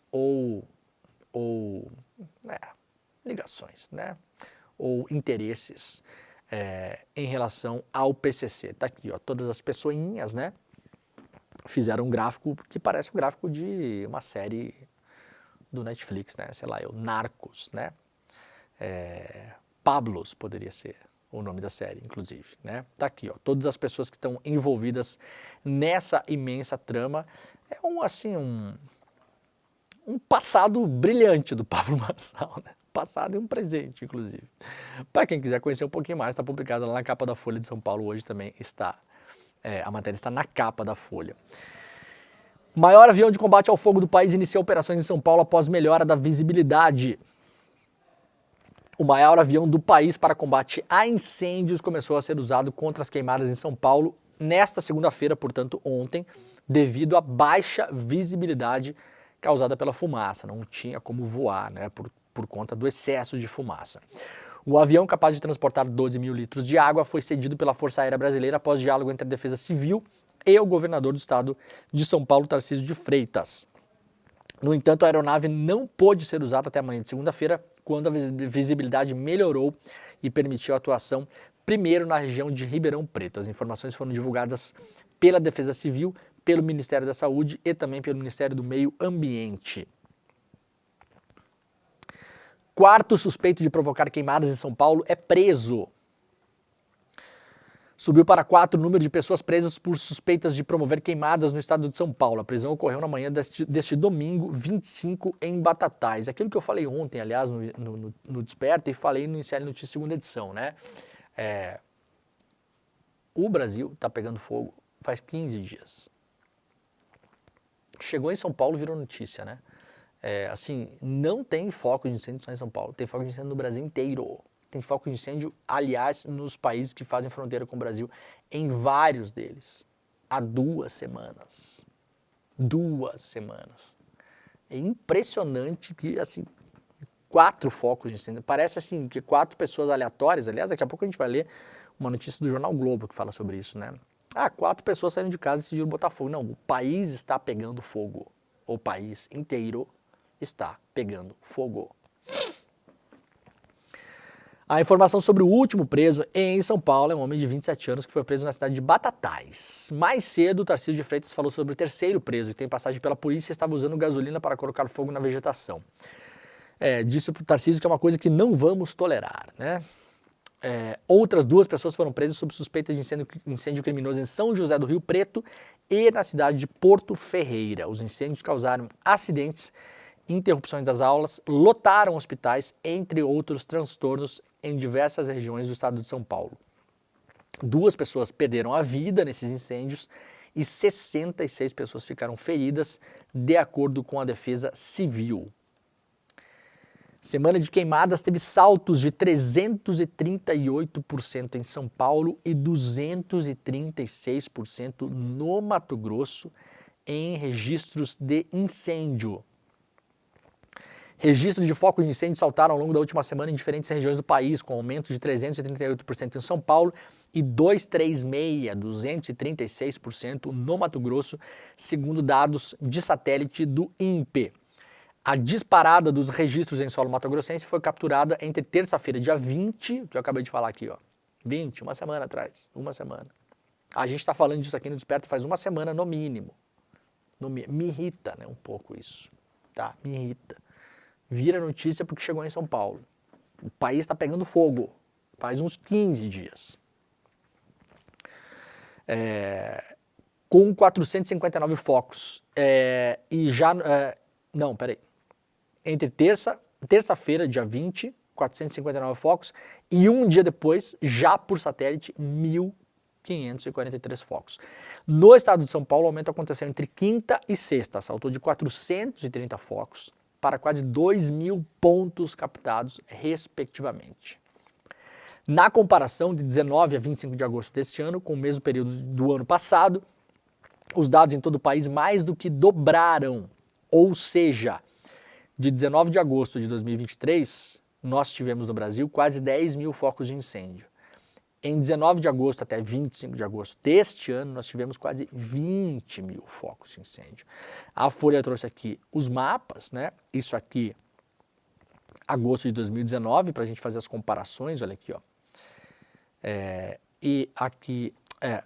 ligações, né, ou interesses em relação ao PCC. Tá aqui, ó, todas as pessoinhas, né, fizeram um gráfico que parece um gráfico de uma série do Netflix, né, sei lá, o Narcos, né, Pablos poderia ser o nome da série, inclusive, né, tá aqui, ó, todas as pessoas que estão envolvidas nessa imensa trama. É um passado brilhante do Pablo Marçal, né? passado e um presente, inclusive. Para quem quiser conhecer um pouquinho mais, está publicado lá na capa da Folha de São Paulo, hoje também está, a matéria está na capa da Folha. Maior avião de combate ao fogo do país inicia operações em São Paulo após melhora da visibilidade. O maior avião do país para combate a incêndios começou a ser usado contra as queimadas em São Paulo nesta segunda-feira, portanto ontem, devido à baixa visibilidade causada pela fumaça. Não tinha como voar, né, por conta do excesso de fumaça. O avião, capaz de transportar 12 mil litros de água, foi cedido pela Força Aérea Brasileira após diálogo entre a Defesa Civil e o governador do estado de São Paulo, Tarcísio de Freitas. No entanto, a aeronave não pôde ser usada até amanhã de segunda-feira, quando a visibilidade melhorou e permitiu a atuação primeiro na região de Ribeirão Preto. As informações foram divulgadas pela Defesa Civil, pelo Ministério da Saúde e também pelo Ministério do Meio Ambiente. Quarto suspeito de provocar queimadas em São Paulo é preso. Subiu para 4 o número de pessoas presas por suspeitas de promover queimadas no estado de São Paulo. A prisão ocorreu na manhã deste domingo, 25, em Batatais. Aquilo que eu falei ontem, aliás, no Desperta, e falei no ICL Notícias segunda edição, né? O Brasil está pegando fogo faz 15 dias. Chegou em São Paulo, virou notícia, né? Assim, não tem foco de incêndio só em São Paulo, tem foco de incêndio no Brasil inteiro. Tem foco de incêndio, aliás, nos países que fazem fronteira com o Brasil, em vários deles, há 2 semanas. 2 semanas. É impressionante que, assim, 4 focos de incêndio, parece assim que 4 pessoas aleatórias, aliás, daqui a pouco a gente vai ler uma notícia do jornal Globo que fala sobre isso, né? 4 pessoas saíram de casa e decidiram botar fogo. Não, o país está pegando fogo. O país inteiro está pegando fogo. A informação sobre o último preso em São Paulo é um homem de 27 anos que foi preso na cidade de Batatais. Mais cedo, o Tarcísio de Freitas falou sobre o terceiro preso, que tem passagem pela polícia e estava usando gasolina para colocar fogo na vegetação. Disse para o Tarcísio que é uma coisa que não vamos tolerar, né? Outras 2 pessoas foram presas sob suspeita de incêndio criminoso em São José do Rio Preto e na cidade de Porto Ferreira. Os incêndios causaram acidentes, interrupções das aulas, lotaram hospitais, entre outros transtornos em diversas regiões do estado de São Paulo. 2 pessoas perderam a vida nesses incêndios e 66 pessoas ficaram feridas, de acordo com a Defesa Civil. Semana de queimadas teve saltos de 338% em São Paulo e 236% no Mato Grosso em registros de incêndio. Registros de focos de incêndio saltaram ao longo da última semana em diferentes regiões do país, com aumento de 338% em São Paulo e 236% no Mato Grosso, segundo dados de satélite do INPE. A disparada dos registros em solo mato-grossense foi capturada entre terça-feira, dia 20, que eu acabei de falar aqui, ó, 20, uma semana atrás, uma semana. A gente está falando disso aqui no Desperta faz uma semana no mínimo. Me irrita, né, um pouco isso, tá? Me irrita. Vira notícia porque chegou em São Paulo. O país está pegando fogo faz uns 15 dias. Com 459 focos. Entre terça-feira, dia 20, 459 focos, e um dia depois, já por satélite, 1.543 focos. No estado de São Paulo, o aumento aconteceu entre quinta e sexta, saltou de 430 focos para quase 2.000 pontos captados, respectivamente. Na comparação de 19 a 25 de agosto deste ano, com o mesmo período do ano passado, os dados em todo o país mais do que dobraram, ou seja, de 19 de agosto de 2023, nós tivemos no Brasil quase 10.000 focos de incêndio. Em 19 de agosto até 25 de agosto deste ano, nós tivemos quase 20.000 focos de incêndio. A Folha trouxe aqui os mapas, né? Isso aqui, agosto de 2019, para a gente fazer as comparações, olha aqui, ó. E aqui,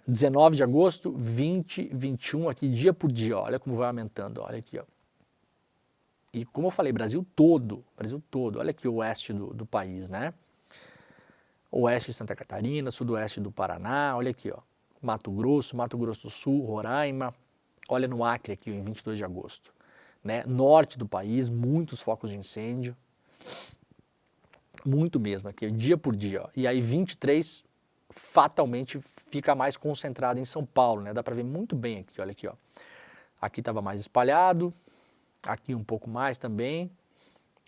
19 de agosto, 20, 21, aqui dia por dia, ó, olha como vai aumentando, olha aqui, ó. E como eu falei, Brasil todo, olha aqui o oeste do país, né? Oeste de Santa Catarina, sudoeste do Paraná, olha aqui, ó, Mato Grosso do Sul, Roraima, olha no Acre aqui, em 22 de agosto, né? Norte do país, muitos focos de incêndio. Muito mesmo, aqui, dia por dia. Ó. E aí 23 fatalmente fica mais concentrado em São Paulo, né? Dá para ver muito bem aqui, olha aqui, ó. Aqui estava mais espalhado, aqui um pouco mais também.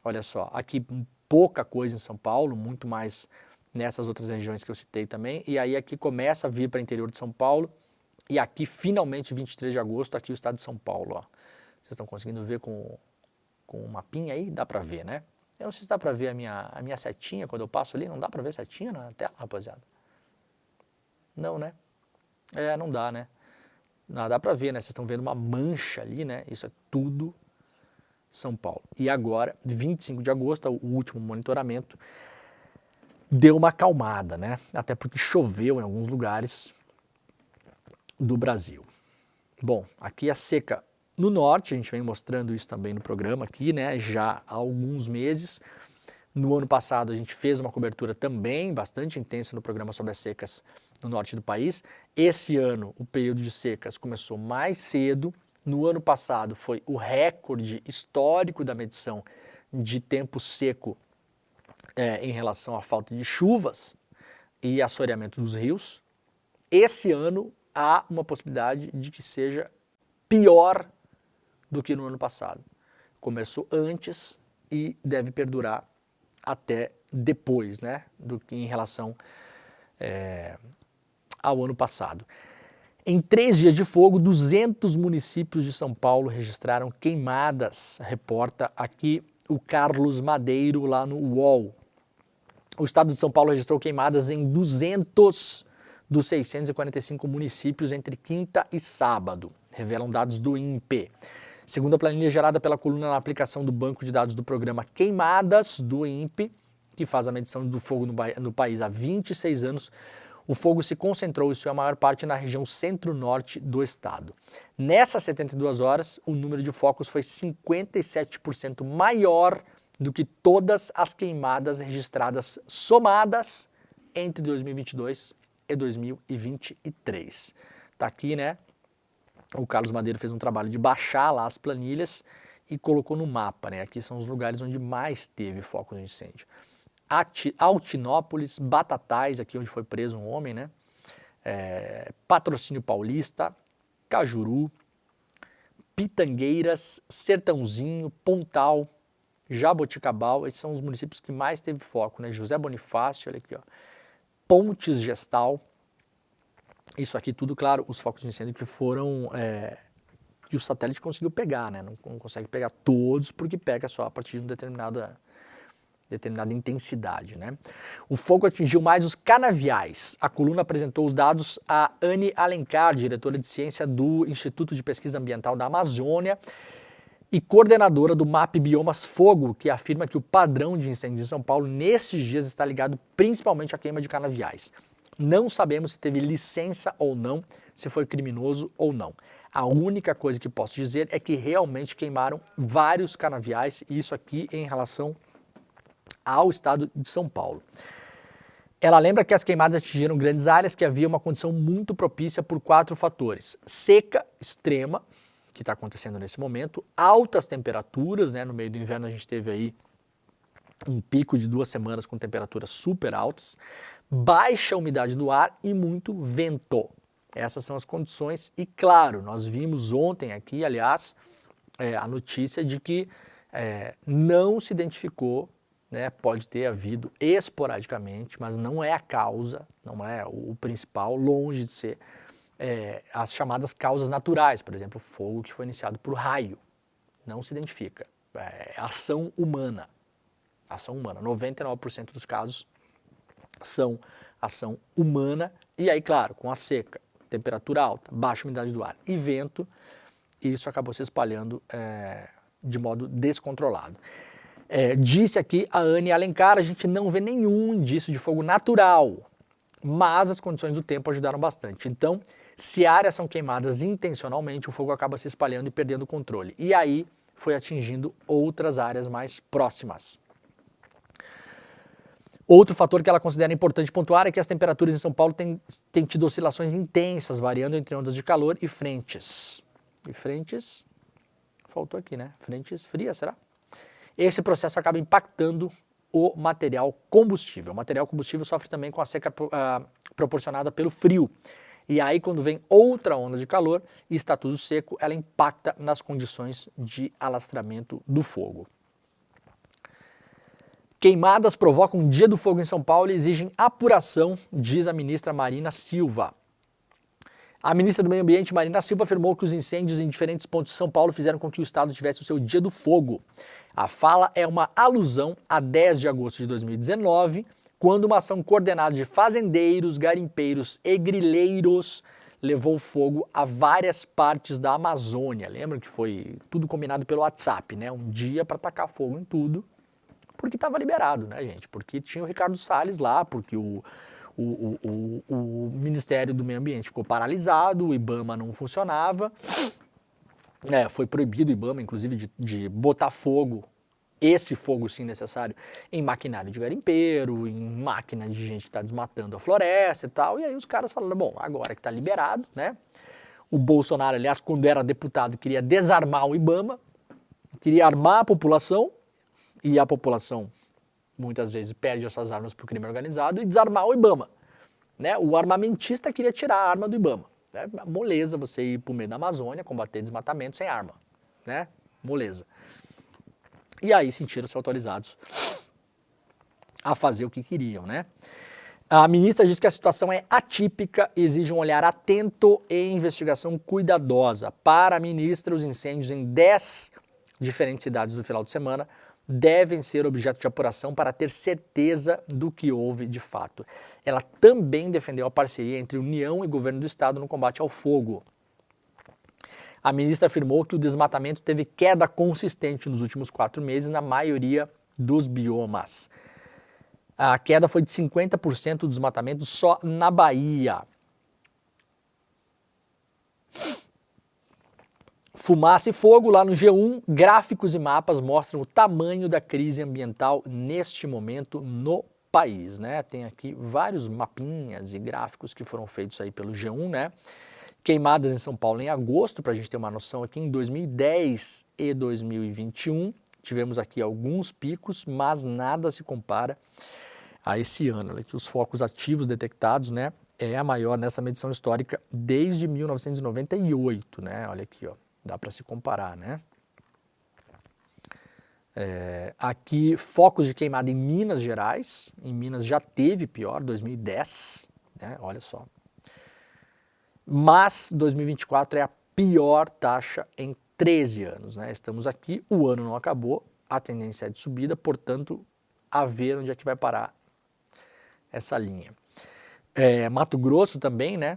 Olha só, aqui pouca coisa em São Paulo, muito mais nessas outras regiões que eu citei também. E aí aqui começa a vir para o interior de São Paulo. E aqui, finalmente, 23 de agosto, aqui o estado de São Paulo, ó. Vocês estão conseguindo ver com o mapinha aí? Dá para ver, né? Eu não sei se dá para ver a minha setinha quando eu passo ali. Não dá para ver setinha na tela, rapaziada? Não, né? Não dá, né? Não, dá para ver, né? Vocês estão vendo uma mancha ali, né? Isso é tudo São Paulo. E agora, 25 de agosto, o último monitoramento, deu uma acalmada, né? Até porque choveu em alguns lugares do Brasil. Bom, aqui a seca no norte, a gente vem mostrando isso também no programa aqui, né? Já há alguns meses. No ano passado a gente fez uma cobertura também bastante intensa no programa sobre as secas no norte do país. Esse ano o período de secas começou mais cedo. No ano passado foi o recorde histórico da medição de tempo seco em relação à falta de chuvas e assoreamento dos rios. Esse ano há uma possibilidade de que seja pior do que no ano passado. Começou antes e deve perdurar até depois, né, do que em relação ao ano passado. Em 3 dias de fogo, 200 municípios de São Paulo registraram queimadas, reporta aqui o Carlos Madeiro lá no UOL. O estado de São Paulo registrou queimadas em 200 dos 645 municípios entre quinta e sábado, revelam dados do INPE. Segundo a planilha gerada pela coluna na aplicação do banco de dados do programa Queimadas do INPE, que faz a medição do fogo no país há 26 anos, o fogo se concentrou, isso é a maior parte, na região centro-norte do estado. Nessas 72 horas, o número de focos foi 57% maior do que todas as queimadas registradas somadas entre 2022 e 2023. Tá aqui, né? O Carlos Madeiro fez um trabalho de baixar lá as planilhas e colocou no mapa, né? Aqui são os lugares onde mais teve focos de incêndio. Altinópolis, Batatais, aqui onde foi preso um homem, né? Patrocínio Paulista, Cajuru, Pitangueiras, Sertãozinho, Pontal, Jaboticabal, esses são os municípios que mais teve foco, né? José Bonifácio, olha aqui, ó. Pontes Gestal, isso aqui tudo, claro, os focos de incêndio que foram, que o satélite conseguiu pegar, né? Não consegue pegar todos porque pega só a partir de uma determinada intensidade, né? O fogo atingiu mais os canaviais. A coluna apresentou os dados a Anne Alencar, diretora de ciência do Instituto de Pesquisa Ambiental da Amazônia e coordenadora do MAP Biomas Fogo, que afirma que o padrão de incêndio em São Paulo nesses dias está ligado principalmente à queima de canaviais. Não sabemos se teve licença ou não, se foi criminoso ou não. A única coisa que posso dizer é que realmente queimaram vários canaviais, e isso aqui em relação ao estado de São Paulo. Ela lembra que as queimadas atingiram grandes áreas, que havia uma condição muito propícia por 4 fatores. Seca extrema, que está acontecendo nesse momento, altas temperaturas, né? No meio do inverno a gente teve aí um pico de 2 semanas com temperaturas super altas, baixa umidade do ar e muito vento. Essas são as condições e, claro, nós vimos ontem aqui, aliás, a notícia de que não se identificou, né, pode ter havido esporadicamente, mas não é a causa, não é o principal, longe de ser as chamadas causas naturais, por exemplo, o fogo que foi iniciado por raio, não se identifica. Ação humana. Ação humana. 99% dos casos são ação humana e aí, claro, com a seca, temperatura alta, baixa umidade do ar e vento, isso acabou se espalhando de modo descontrolado. Disse aqui a Anne Alencar, a gente não vê nenhum indício de fogo natural, mas as condições do tempo ajudaram bastante. Então, se áreas são queimadas intencionalmente, o fogo acaba se espalhando e perdendo o controle. E aí foi atingindo outras áreas mais próximas. Outro fator que ela considera importante pontuar é que as temperaturas em São Paulo têm tido oscilações intensas, variando entre ondas de calor e frentes. E frentes, faltou aqui, né? Frentes frias, será? Esse processo acaba impactando o material combustível. O material combustível sofre também com a seca proporcionada pelo frio. E aí, quando vem outra onda de calor e está tudo seco, ela impacta nas condições de alastramento do fogo. Queimadas provocam um dia do fogo em São Paulo e exigem apuração, diz a ministra Marina Silva. A ministra do Meio Ambiente, Marina Silva, afirmou que os incêndios em diferentes pontos de São Paulo fizeram com que o estado tivesse o seu dia do fogo. A fala é uma alusão a 10 de agosto de 2019, quando uma ação coordenada de fazendeiros, garimpeiros e grileiros levou fogo a várias partes da Amazônia. Lembra que foi tudo combinado pelo WhatsApp, né? Um dia para tacar fogo em tudo, porque estava liberado, né, gente? Porque tinha o Ricardo Salles lá, porque o Ministério do Meio Ambiente ficou paralisado, o IBAMA não funcionava, foi proibido o IBAMA, inclusive, de botar fogo, esse fogo sim necessário, em maquinário de garimpeiro, em máquina de gente que está desmatando a floresta e tal, e aí os caras falaram, bom, agora que está liberado, né, o Bolsonaro, aliás, quando era deputado, queria desarmar o IBAMA, queria armar a população, e a população muitas vezes perde as suas armas para o crime organizado, e desarmar o IBAMA, né, o armamentista queria tirar a arma do IBAMA, né, moleza você ir para o meio da Amazônia, combater desmatamento sem arma, né, moleza. E aí sentiram-se autorizados a fazer o que queriam, né? A ministra diz que a situação é atípica e exige um olhar atento e investigação cuidadosa. Para a ministra, os incêndios em 10 diferentes cidades no final de semana devem ser objeto de apuração para ter certeza do que houve de fato. Ela também defendeu a parceria entre União e Governo do Estado no combate ao fogo. A ministra afirmou que o desmatamento teve queda consistente nos últimos 4 meses na maioria dos biomas. A queda foi de 50% do desmatamento só na Bahia. Fumaça e fogo, lá no G1, gráficos e mapas mostram o tamanho da crise ambiental neste momento no país, né? Tem aqui vários mapinhas e gráficos que foram feitos aí pelo G1, né? Queimadas em São Paulo em agosto, para a gente ter uma noção aqui, em 2010 e 2021, tivemos aqui alguns picos, mas nada se compara a esse ano. Olha aqui os focos ativos detectados, né? É a maior nessa medição histórica desde 1998, né? Olha aqui, ó. Dá para se comparar, né? Aqui, focos de queimada em Minas Gerais. Em Minas já teve pior, 2010, né? Olha só. Mas 2024 é a pior taxa em 13 anos, né? Estamos aqui, o ano não acabou, a tendência é de subida, portanto, a ver onde é que vai parar essa linha. Mato Grosso também, né?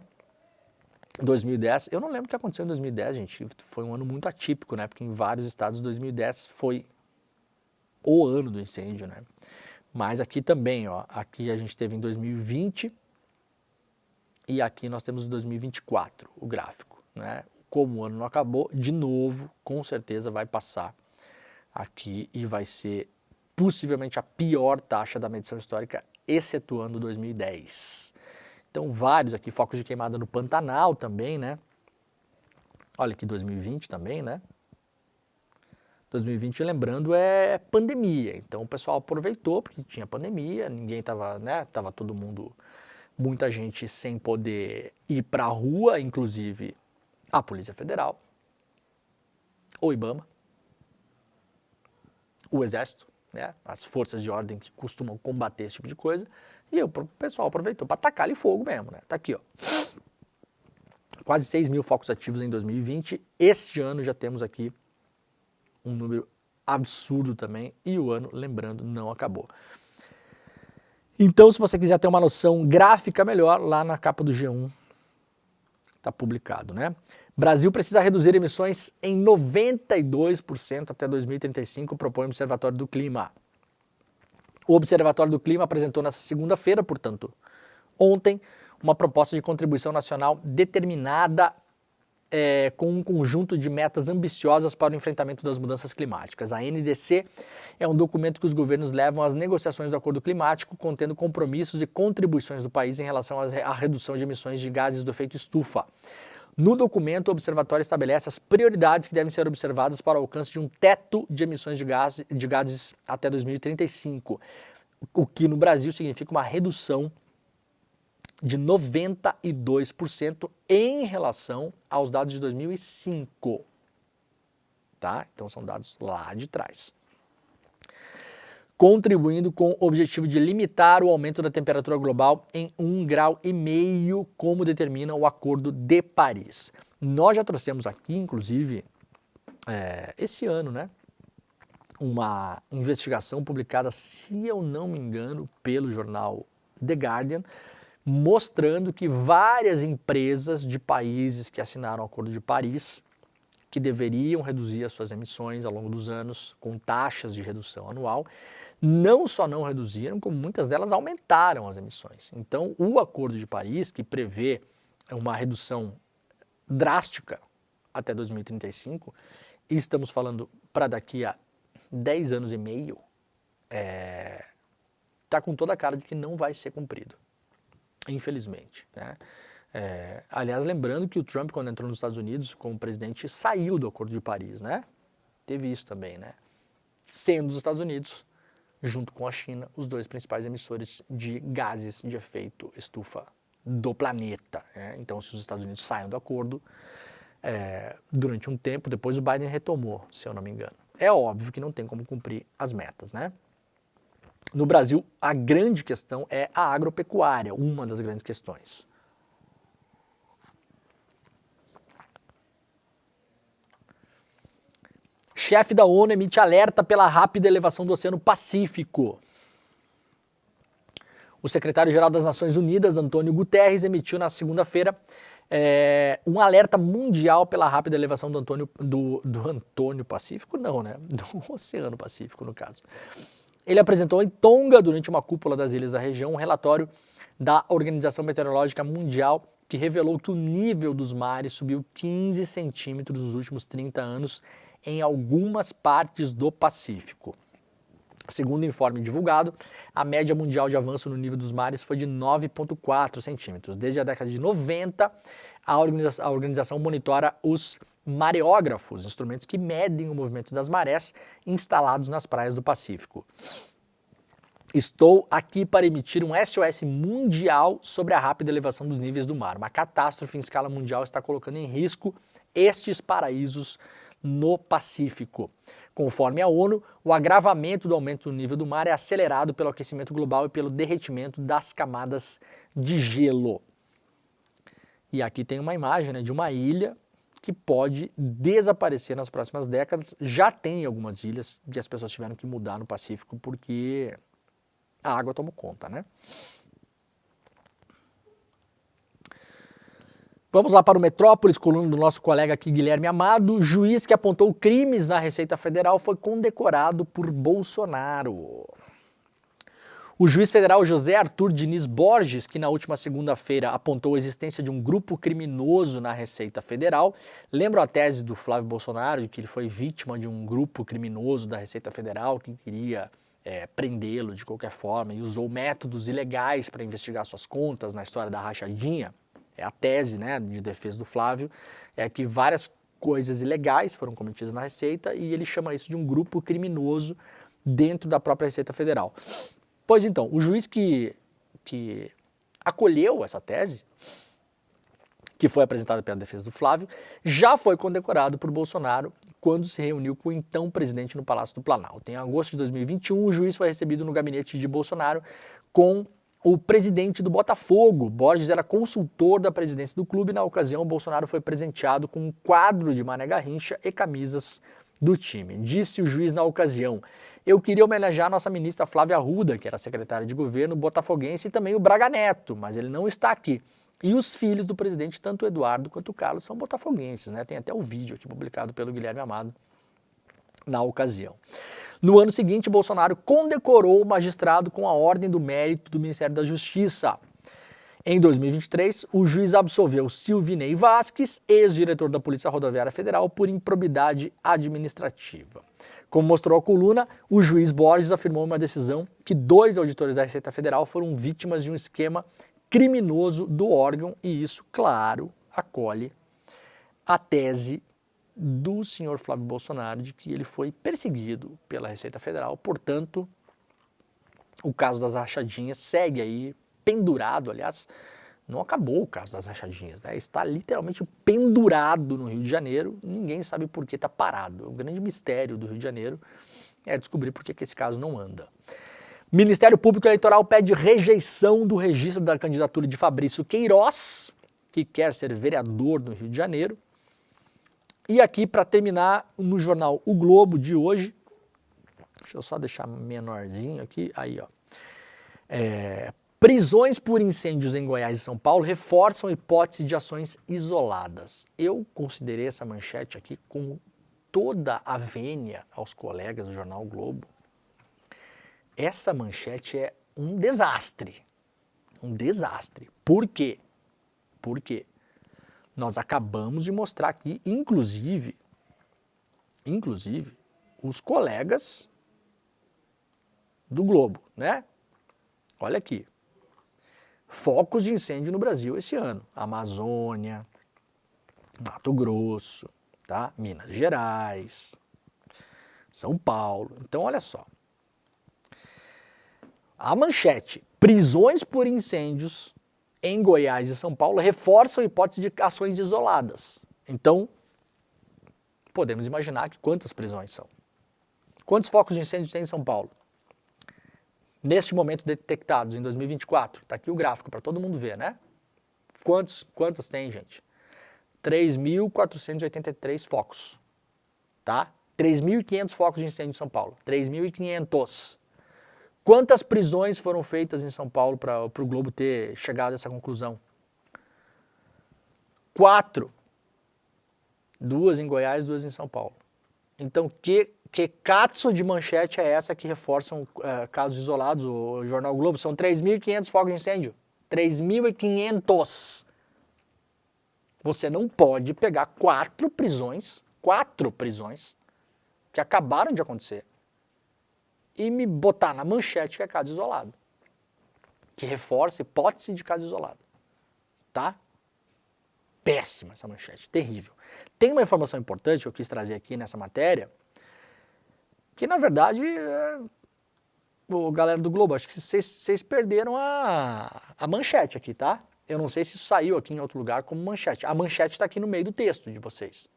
2010, eu não lembro o que aconteceu em 2010, gente, foi um ano muito atípico, né, porque em vários estados 2010 foi o ano do incêndio, né, mas aqui também, ó, aqui a gente teve em 2020 e aqui nós temos em 2024 o gráfico, né, como o ano não acabou, de novo, com certeza vai passar aqui e vai ser possivelmente a pior taxa da medição histórica, excetuando 2010. Então, vários aqui, focos de queimada no Pantanal também, né? Olha aqui, 2020 também, né? 2020, lembrando, é pandemia. Então, o pessoal aproveitou, porque tinha pandemia, ninguém tava, né? Tava todo mundo, muita gente sem poder ir pra rua, inclusive a Polícia Federal, o IBAMA, o Exército, né? As forças de ordem que costumam combater esse tipo de coisa. E o pessoal aproveitou para tacar-lhe fogo mesmo, né? Tá aqui, ó. Quase 6 mil focos ativos em 2020. Este ano já temos aqui um número absurdo também. E o ano, lembrando, não acabou. Então, se você quiser ter uma noção gráfica melhor, lá na capa do G1 está publicado, né? Brasil precisa reduzir emissões em 92% até 2035, propõe o Observatório do Clima. O Observatório do Clima apresentou nessa segunda-feira, portanto, ontem, uma proposta de contribuição nacional determinada com um conjunto de metas ambiciosas para o enfrentamento das mudanças climáticas. A NDC é um documento que os governos levam às negociações do Acordo Climático, contendo compromissos e contribuições do país em relação à redução de emissões de gases do efeito estufa. No documento, o observatório estabelece as prioridades que devem ser observadas para o alcance de um teto de emissões de gases até 2035, o que no Brasil significa uma redução de 92% em relação aos dados de 2005. Tá? Então são dados lá de trás. Contribuindo com o objetivo de limitar o aumento da temperatura global em 1,5 grau, como determina o Acordo de Paris. Nós já trouxemos aqui, inclusive, esse ano, né, uma investigação publicada, se eu não me engano, pelo jornal The Guardian, mostrando que várias empresas de países que assinaram o Acordo de Paris, que deveriam reduzir as suas emissões ao longo dos anos com taxas de redução anual, não só não reduziram, como muitas delas aumentaram as emissões. Então, o Acordo de Paris, que prevê uma redução drástica até 2035, e estamos falando para daqui a 10 anos e meio, está com toda a cara de que não vai ser cumprido, infelizmente, né? Aliás, lembrando que o Trump, quando entrou nos Estados Unidos como presidente, saiu do Acordo de Paris, né? Teve isso também, né? Sendo os Estados Unidos, junto com a China, os dois principais emissores de gases de efeito estufa do planeta, né? Então, se os Estados Unidos saem do acordo, durante um tempo, depois o Biden retomou, se eu não me engano. É óbvio que não tem como cumprir as metas, né? No Brasil, a grande questão é a agropecuária, uma das grandes questões. Chefe da ONU emite alerta pela rápida elevação do Oceano Pacífico. O secretário-geral das Nações Unidas, Antônio Guterres, emitiu na segunda-feira um alerta mundial pela rápida elevação do Antônio Pacífico, não, né? Do Oceano Pacífico, no caso. Ele apresentou em Tonga, durante uma cúpula das ilhas da região, um relatório da Organização Meteorológica Mundial que revelou que o nível dos mares subiu 15 centímetros nos últimos 30 anos em algumas partes do Pacífico. Segundo o informe divulgado, a média mundial de avanço no nível dos mares foi de 9,4 centímetros. Desde a década de 90, a organização monitora os mareógrafos, instrumentos que medem o movimento das marés instalados nas praias do Pacífico. Estou aqui para emitir um SOS mundial sobre a rápida elevação dos níveis do mar. Uma catástrofe em escala mundial está colocando em risco estes paraísos no Pacífico. Conforme a ONU, o agravamento do aumento do nível do mar é acelerado pelo aquecimento global e pelo derretimento das camadas de gelo. E aqui tem uma imagem, né, de uma ilha que pode desaparecer nas próximas décadas. Já tem algumas ilhas que as pessoas tiveram que mudar no Pacífico porque a água tomou conta, né? Vamos lá para o Metrópolis, coluna do nosso colega aqui, Guilherme Amado. Juiz que apontou crimes na Receita Federal foi condecorado por Bolsonaro. O juiz federal José Arthur Diniz Borges, que na última segunda-feira apontou a existência de um grupo criminoso na Receita Federal, lembra a tese do Flávio Bolsonaro de que ele foi vítima de um grupo criminoso da Receita Federal que queria prendê-lo de qualquer forma e usou métodos ilegais para investigar suas contas na história da rachadinha? A tese, né, de defesa do Flávio é que várias coisas ilegais foram cometidas na Receita e ele chama isso de um grupo criminoso dentro da própria Receita Federal. Pois então, o juiz que acolheu essa tese, que foi apresentada pela defesa do Flávio, já foi condecorado por Bolsonaro quando se reuniu com o então presidente no Palácio do Planalto. Em agosto de 2021, o juiz foi recebido no gabinete de Bolsonaro com o presidente do Botafogo. Borges era consultor da presidência do clube e, na ocasião, Bolsonaro foi presenteado com um quadro de Mané Garrincha e camisas do time. Disse o juiz na ocasião: eu queria homenagear a nossa ministra Flávia Arruda, que era secretária de governo botafoguense, e também o Braga Neto, mas ele não está aqui. E os filhos do presidente, tanto o Eduardo quanto o Carlos, são botafoguenses, né? Tem até o vídeo aqui publicado pelo Guilherme Amado na ocasião. No ano seguinte, Bolsonaro condecorou o magistrado com a Ordem do Mérito do Ministério da Justiça. Em 2023, o juiz absolveu Silvinei Vasquez, ex-diretor da Polícia Rodoviária Federal, por improbidade administrativa. Como mostrou a coluna, o juiz Borges afirmou em uma decisão que 2 auditores da Receita Federal foram vítimas de um esquema criminoso do órgão e isso, claro, acolhe a tese do senhor Flávio Bolsonaro de que ele foi perseguido pela Receita Federal, portanto, o caso das rachadinhas segue aí pendurado, aliás, não acabou o caso das rachadinhas, né? Está literalmente pendurado no Rio de Janeiro, ninguém sabe por que está parado. O grande mistério do Rio de Janeiro é descobrir por que esse caso não anda. Ministério Público Eleitoral pede rejeição do registro da candidatura de Fabrício Queiroz, que quer ser vereador no Rio de Janeiro. E aqui, para terminar, no jornal O Globo de hoje, deixa eu só deixar menorzinho aqui, aí ó. Prisões por incêndios em Goiás e São Paulo reforçam a hipótese de ações isoladas. Eu considerei essa manchete aqui com toda a vênia aos colegas do jornal O Globo. Essa manchete é um desastre. Um desastre. Por quê? Por quê? Nós acabamos de mostrar aqui, inclusive, os colegas do Globo, né? Olha aqui. Focos de incêndio no Brasil esse ano. Amazônia, Mato Grosso, tá? Minas Gerais, São Paulo. Então, olha só. A manchete, prisões por incêndios em Goiás e São Paulo reforçam a hipótese de ações isoladas. Então, podemos imaginar que quantas prisões são. Quantos focos de incêndio tem em São Paulo? Neste momento detectados em 2024, está aqui o gráfico para todo mundo ver, né? Quantos tem, gente? 3.483 focos, tá? 3.500 focos de incêndio em São Paulo, 3.500. Quantas prisões foram feitas em São Paulo para o Globo ter chegado a essa conclusão? 4. 2 em Goiás, 2 em São Paulo. Então, que catso de manchete é essa que reforçam casos isolados? O Jornal Globo são 3.500 focos de incêndio. 3.500. Você não pode pegar 4 prisões que acabaram de acontecer e me botar na manchete que é caso isolado, que reforça a hipótese de caso isolado, tá? Péssima essa manchete, terrível. Tem uma informação importante que eu quis trazer aqui nessa matéria, que na verdade, galera do Globo, acho que vocês perderam a manchete aqui, tá? Eu não sei se isso saiu aqui em outro lugar como manchete. A manchete está aqui no meio do texto de vocês.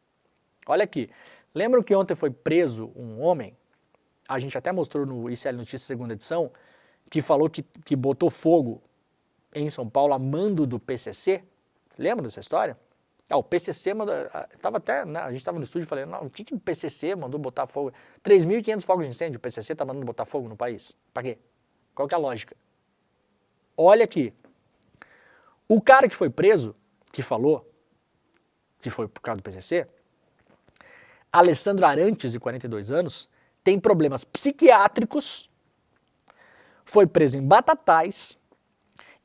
Olha aqui, lembram que ontem foi preso um homem? A gente até mostrou no ICL Notícias segunda edição, que falou que botou fogo em São Paulo a mando do PCC. Lembra dessa história? O PCC mandou, tava até, né, a gente estava no estúdio e falei, não, o que o PCC mandou botar fogo? 3.500 fogos de incêndio, o PCC está mandando botar fogo no país? Para quê? Qual que é a lógica? Olha aqui, o cara que foi preso, que falou que foi por causa do PCC, Alessandro Arantes, de 42 anos, tem problemas psiquiátricos, foi preso em Batatais,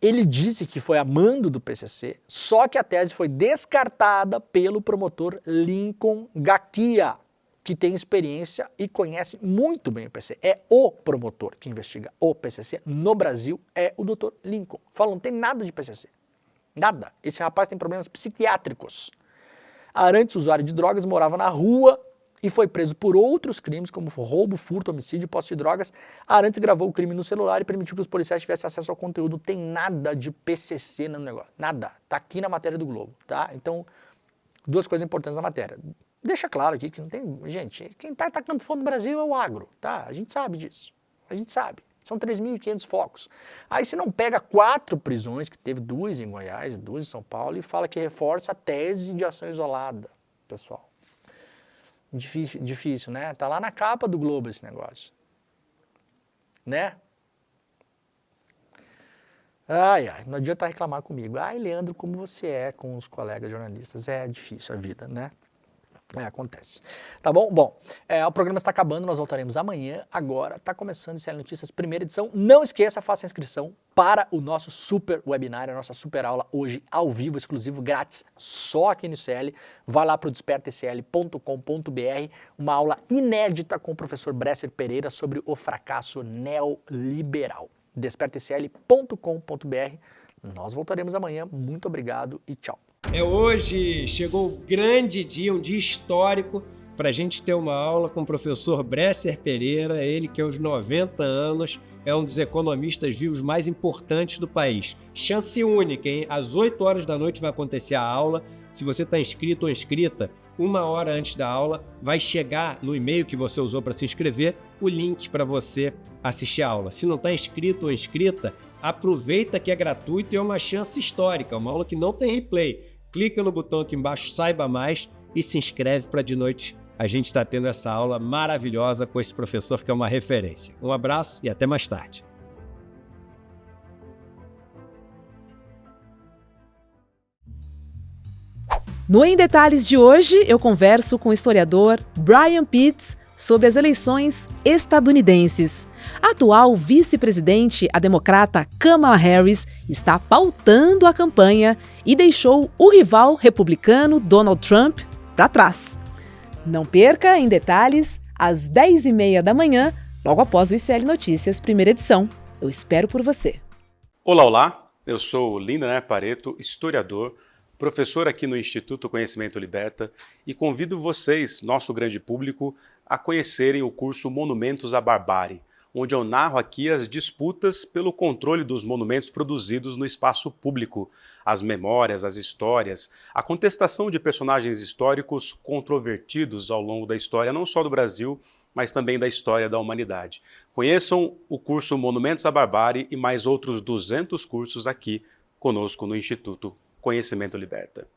ele disse que foi a mando do PCC, só que a tese foi descartada pelo promotor Lincoln Gakia, que tem experiência e conhece muito bem o PCC. É o promotor que investiga o PCC no Brasil, é o Dr. Lincoln. Falou, não tem nada de PCC, nada. Esse rapaz tem problemas psiquiátricos. Arantes, usuário de drogas, morava na rua e foi preso por outros crimes, como roubo, furto, homicídio e posse de drogas. Arantes gravou o crime no celular e permitiu que os policiais tivessem acesso ao conteúdo. Não tem nada de PCC no negócio, nada. Tá aqui na matéria do Globo, tá? Então, duas coisas importantes na matéria. Deixa claro aqui que não tem... Gente, quem tá atacando fogo no Brasil é o agro, tá? A gente sabe disso, a gente sabe. São 3.500 focos. Aí você não pega 4 prisões, que teve 2 em Goiás, 2 em São Paulo, e fala que reforça a tese de ação isolada, pessoal. Difícil, né? Tá lá na capa do Globo esse negócio. Né? Ai, não adianta reclamar comigo. Ai, Leandro, como você é com os colegas jornalistas? É difícil a vida, né? Acontece. Tá bom? Bom, o programa está acabando, nós voltaremos amanhã. Agora está começando o ICL Notícias, primeira edição. Não esqueça, faça a inscrição para o nosso super webinar, a nossa super aula hoje ao vivo, exclusivo, grátis, só aqui no ICL. Vai lá para o despertacl.com.br, uma aula inédita com o professor Bresser Pereira sobre o fracasso neoliberal. despertacl.com.br. Nós voltaremos amanhã. Muito obrigado e tchau. Hoje chegou o grande dia, um dia histórico, para a gente ter uma aula com o professor Bresser Pereira, ele que aos 90 anos é um dos economistas vivos mais importantes do país. Chance única, hein? Às 8 horas da noite vai acontecer a aula. Se você está inscrito ou inscrita, 1 hora antes da aula vai chegar no e-mail que você usou para se inscrever o link para você assistir a aula. Se não está inscrito ou inscrita, aproveita que é gratuito e é uma chance histórica, uma aula que não tem replay. Clica no botão aqui embaixo, saiba mais e se inscreve para de noite a gente está tendo essa aula maravilhosa com esse professor que é uma referência. Um abraço e até mais tarde. No Em Detalhes de hoje, eu converso com o historiador Brian Pitts sobre as eleições estadunidenses. A atual vice-presidente, a democrata Kamala Harris, está pautando a campanha e deixou o rival republicano Donald Trump para trás. Não perca Em Detalhes, às 10h30 da manhã, logo após o ICL Notícias, primeira edição. Eu espero por você. Olá, olá! Eu sou Lindener Pareto, historiador, professor aqui no Instituto Conhecimento Liberta e convido vocês, nosso grande público, a conhecerem o curso Monumentos à Barbárie, onde eu narro aqui as disputas pelo controle dos monumentos produzidos no espaço público, as memórias, as histórias, a contestação de personagens históricos controvertidos ao longo da história, não só do Brasil, mas também da história da humanidade. Conheçam o curso Monumentos à Barbárie e mais outros 200 cursos aqui conosco no Instituto Conhecimento Liberta.